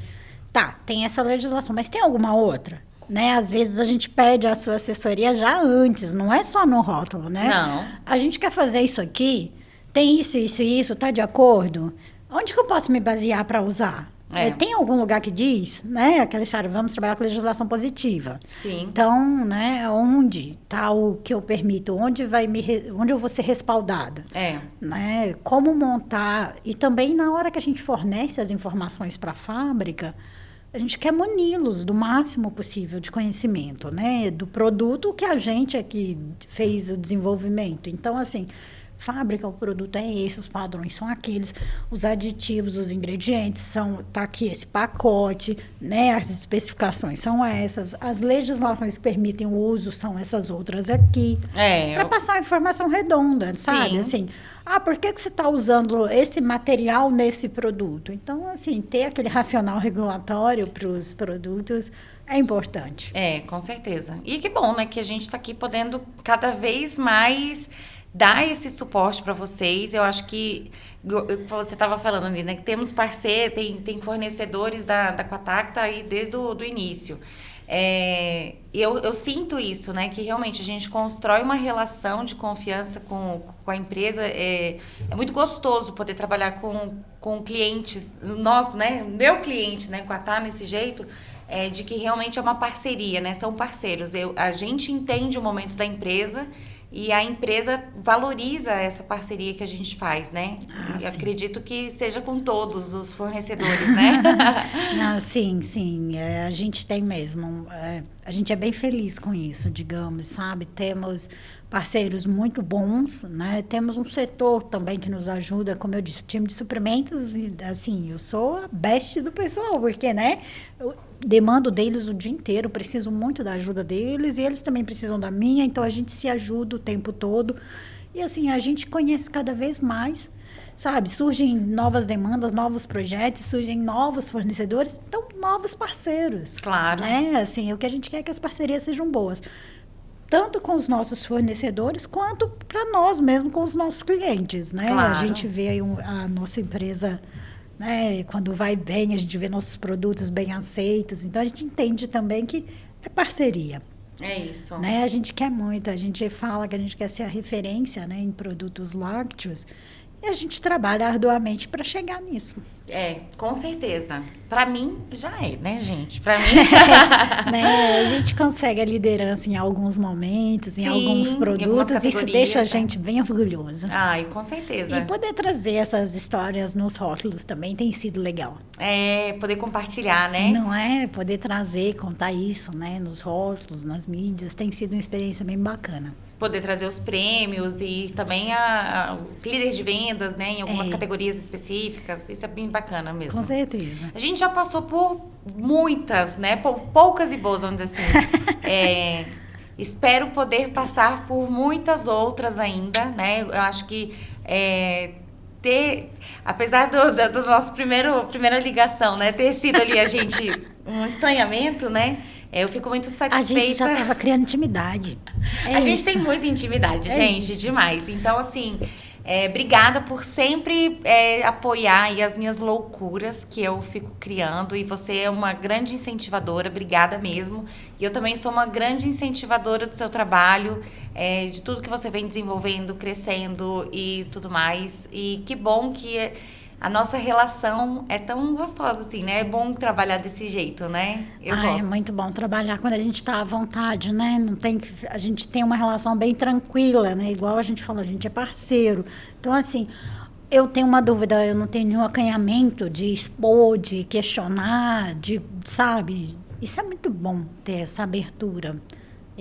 tá, tem essa legislação, mas tem alguma outra? Né? Às vezes a gente pede a sua assessoria já antes, não é só no rótulo, né? Não. A gente quer fazer isso aqui, tem isso, tá de acordo? Onde que eu posso me basear para usar? Tem algum lugar que diz, né? Aquela história, vamos trabalhar com legislação positiva. Sim. Então, né, onde está o que eu permito? Onde eu vou ser respaldada? Né? Como montar? E também na hora que a gente fornece as informações para a fábrica, a gente quer muni-los do máximo possível de conhecimento, né? Do produto que a gente aqui fez o desenvolvimento. Então, assim, fábrica, o produto é esse, os padrões são aqueles, os aditivos, os ingredientes tá aqui esse pacote, né? As especificações são essas, as legislações que permitem o uso são essas outras aqui. Para passar uma informação redonda, sabe? Assim, por que você está usando esse material nesse produto? Então, assim, ter aquele racional regulatório para os produtos é importante. Com certeza. E que bom, né? Que a gente está aqui podendo cada vez mais dar esse suporte para vocês. Eu acho que você estava falando ali, né? Que temos parceiros, tem fornecedores da Quatá que tá aí desde o início. Eu sinto isso, né? Que realmente a gente constrói uma relação de confiança com a empresa. É muito gostoso poder trabalhar com clientes nossos, né? Meu cliente, né? Quatá nesse jeito. De que realmente é uma parceria, né? São parceiros. A gente entende o momento da empresa e a empresa valoriza essa parceria que a gente faz, né? E acredito que seja com todos os fornecedores, né? Não, sim. A gente tem mesmo. A gente é bem feliz com isso, digamos, sabe? Temos parceiros muito bons, né? Temos um setor também que nos ajuda, como eu disse, time de suprimentos, e, assim, eu sou a best do pessoal, porque, né? Eu demando deles o dia inteiro, preciso muito da ajuda deles e eles também precisam da minha, então a gente se ajuda o tempo todo. E, assim, a gente conhece cada vez mais, sabe? Surgem novas demandas, novos projetos, surgem novos fornecedores, então novos parceiros. Claro. Né? Assim, o que a gente quer é que as parcerias sejam boas. Tanto com os nossos fornecedores, quanto para nós mesmo, com os nossos clientes, né? Claro. A gente vê aí a nossa empresa, né? Quando vai bem, a gente vê nossos produtos bem aceitos. Então, a gente entende também que é parceria. É isso. Né? A gente quer muito, a gente fala que a gente quer ser a referência, né, em produtos lácteos. E a gente trabalha arduamente para chegar nisso. Com certeza. Para mim, já é, né, gente? Para mim... né? A gente consegue a liderança em alguns momentos, em alguns produtos. Isso deixa a gente bem orgulhosa. Ai, com certeza. E poder trazer essas histórias nos rótulos também tem sido legal. Poder compartilhar, né? Não é? Poder trazer, contar isso, né? Nos rótulos, nas mídias, tem sido uma experiência bem bacana. Poder trazer os prêmios e também a líder de vendas, né, em algumas categorias específicas. Isso é bem bacana mesmo. Com certeza. A gente já passou por muitas, né, poucas e boas, vamos dizer assim. Espero poder passar por muitas outras ainda, né? Eu acho que apesar do nosso primeira ligação, né, ter sido ali a gente um estranhamento, né? Eu fico muito satisfeita. A gente já estava criando intimidade. A gente tem muita intimidade, gente, demais. Então, assim, obrigada por sempre apoiar aí as minhas loucuras que eu fico criando. E você é uma grande incentivadora, obrigada mesmo. E eu também sou uma grande incentivadora do seu trabalho, de tudo que você vem desenvolvendo, crescendo e tudo mais. E que bom que... A nossa relação é tão gostosa, assim, né? É bom trabalhar desse jeito, né? Eu gosto. É muito bom trabalhar quando a gente está à vontade, né? A gente tem uma relação bem tranquila, né? Igual a gente falou, a gente é parceiro. Então, assim, eu tenho uma dúvida, eu não tenho nenhum acanhamento de expor, de questionar, sabe? Isso é muito bom, ter essa abertura.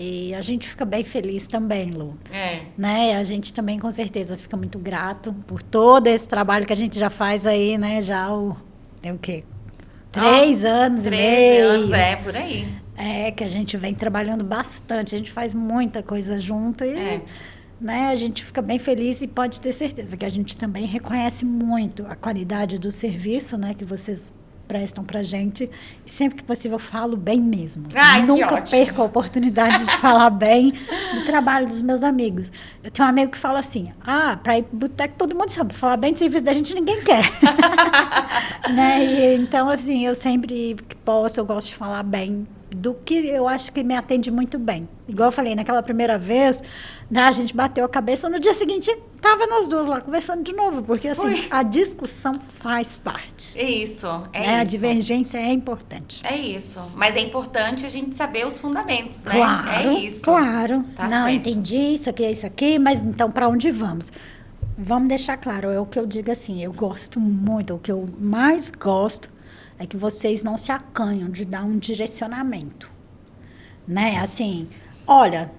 E a gente fica bem feliz também, Lu. Né? A gente também, com certeza, fica muito grato por todo esse trabalho que a gente já faz aí, né? Já tem o quê? 3 anos e meio. 3 anos, por aí. Que a gente vem trabalhando bastante. A gente faz muita coisa junto e né, a gente fica bem feliz e pode ter certeza que a gente também reconhece muito a qualidade do serviço, né? Que vocês prestam pra gente, e sempre que possível eu falo bem mesmo. Nunca perco a oportunidade de falar bem do trabalho dos meus amigos. Eu tenho um amigo que fala assim, pra ir pro boteco todo mundo sabe, falar bem do serviço da gente ninguém quer. Né? E, então, assim, eu sempre que posso, eu gosto de falar bem do que eu acho que me atende muito bem. Igual eu falei, naquela primeira vez, né, a gente bateu a cabeça, no dia seguinte tava nós duas lá conversando de novo, porque assim, a discussão faz parte. É isso, A divergência é importante. É isso, mas é importante a gente saber os fundamentos, né? Claro, isso. Claro. Tá não, certo. Entendi, isso aqui, mas então para onde vamos? Vamos deixar claro, é o que eu digo assim, eu gosto muito, o que eu mais gosto é que vocês não se acanham de dar um direcionamento, né? Assim, olha,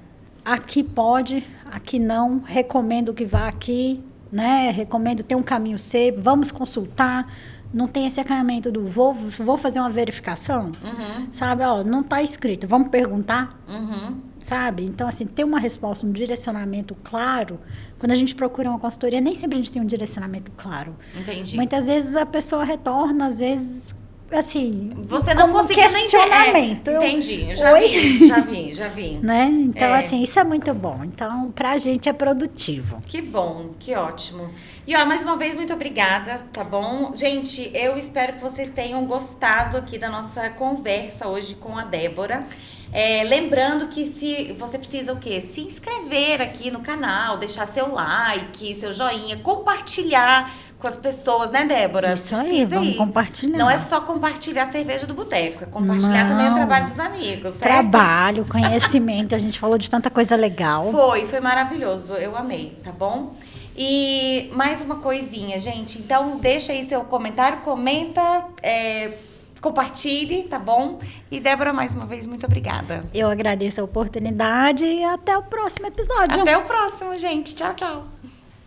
aqui pode, aqui não, recomendo que vá aqui, né? Recomendo ter um caminho C, vamos consultar. Não tem esse acanhamento do vou fazer uma verificação, sabe? Não está escrito, vamos perguntar, sabe? Então, assim, ter uma resposta, um direcionamento claro. Quando a gente procura uma consultoria, nem sempre a gente tem um direcionamento claro. Entendi. Muitas vezes a pessoa retorna, às vezes... Assim, você não conseguiu questionamento. Entendi, já vi. Né? Então, assim, isso é muito bom. Então, pra gente é produtivo. Que bom, que ótimo. E, mais uma vez, muito obrigada, tá bom? Gente, eu espero que vocês tenham gostado aqui da nossa conversa hoje com a Débora. Lembrando que se você precisa o quê? Se inscrever aqui no canal, deixar seu like, seu joinha, compartilhar com as pessoas, né, Débora? Isso aí, vamos compartilhar. Não é só compartilhar a cerveja do boteco, é compartilhar também o trabalho dos amigos, certo? Trabalho, conhecimento, a gente falou de tanta coisa legal. Foi maravilhoso, eu amei, tá bom? E mais uma coisinha, gente, então deixa aí seu comentário, comenta, compartilhe, tá bom? E Débora, mais uma vez, muito obrigada. Eu agradeço a oportunidade e até o próximo episódio. Até o próximo, gente. Tchau, tchau.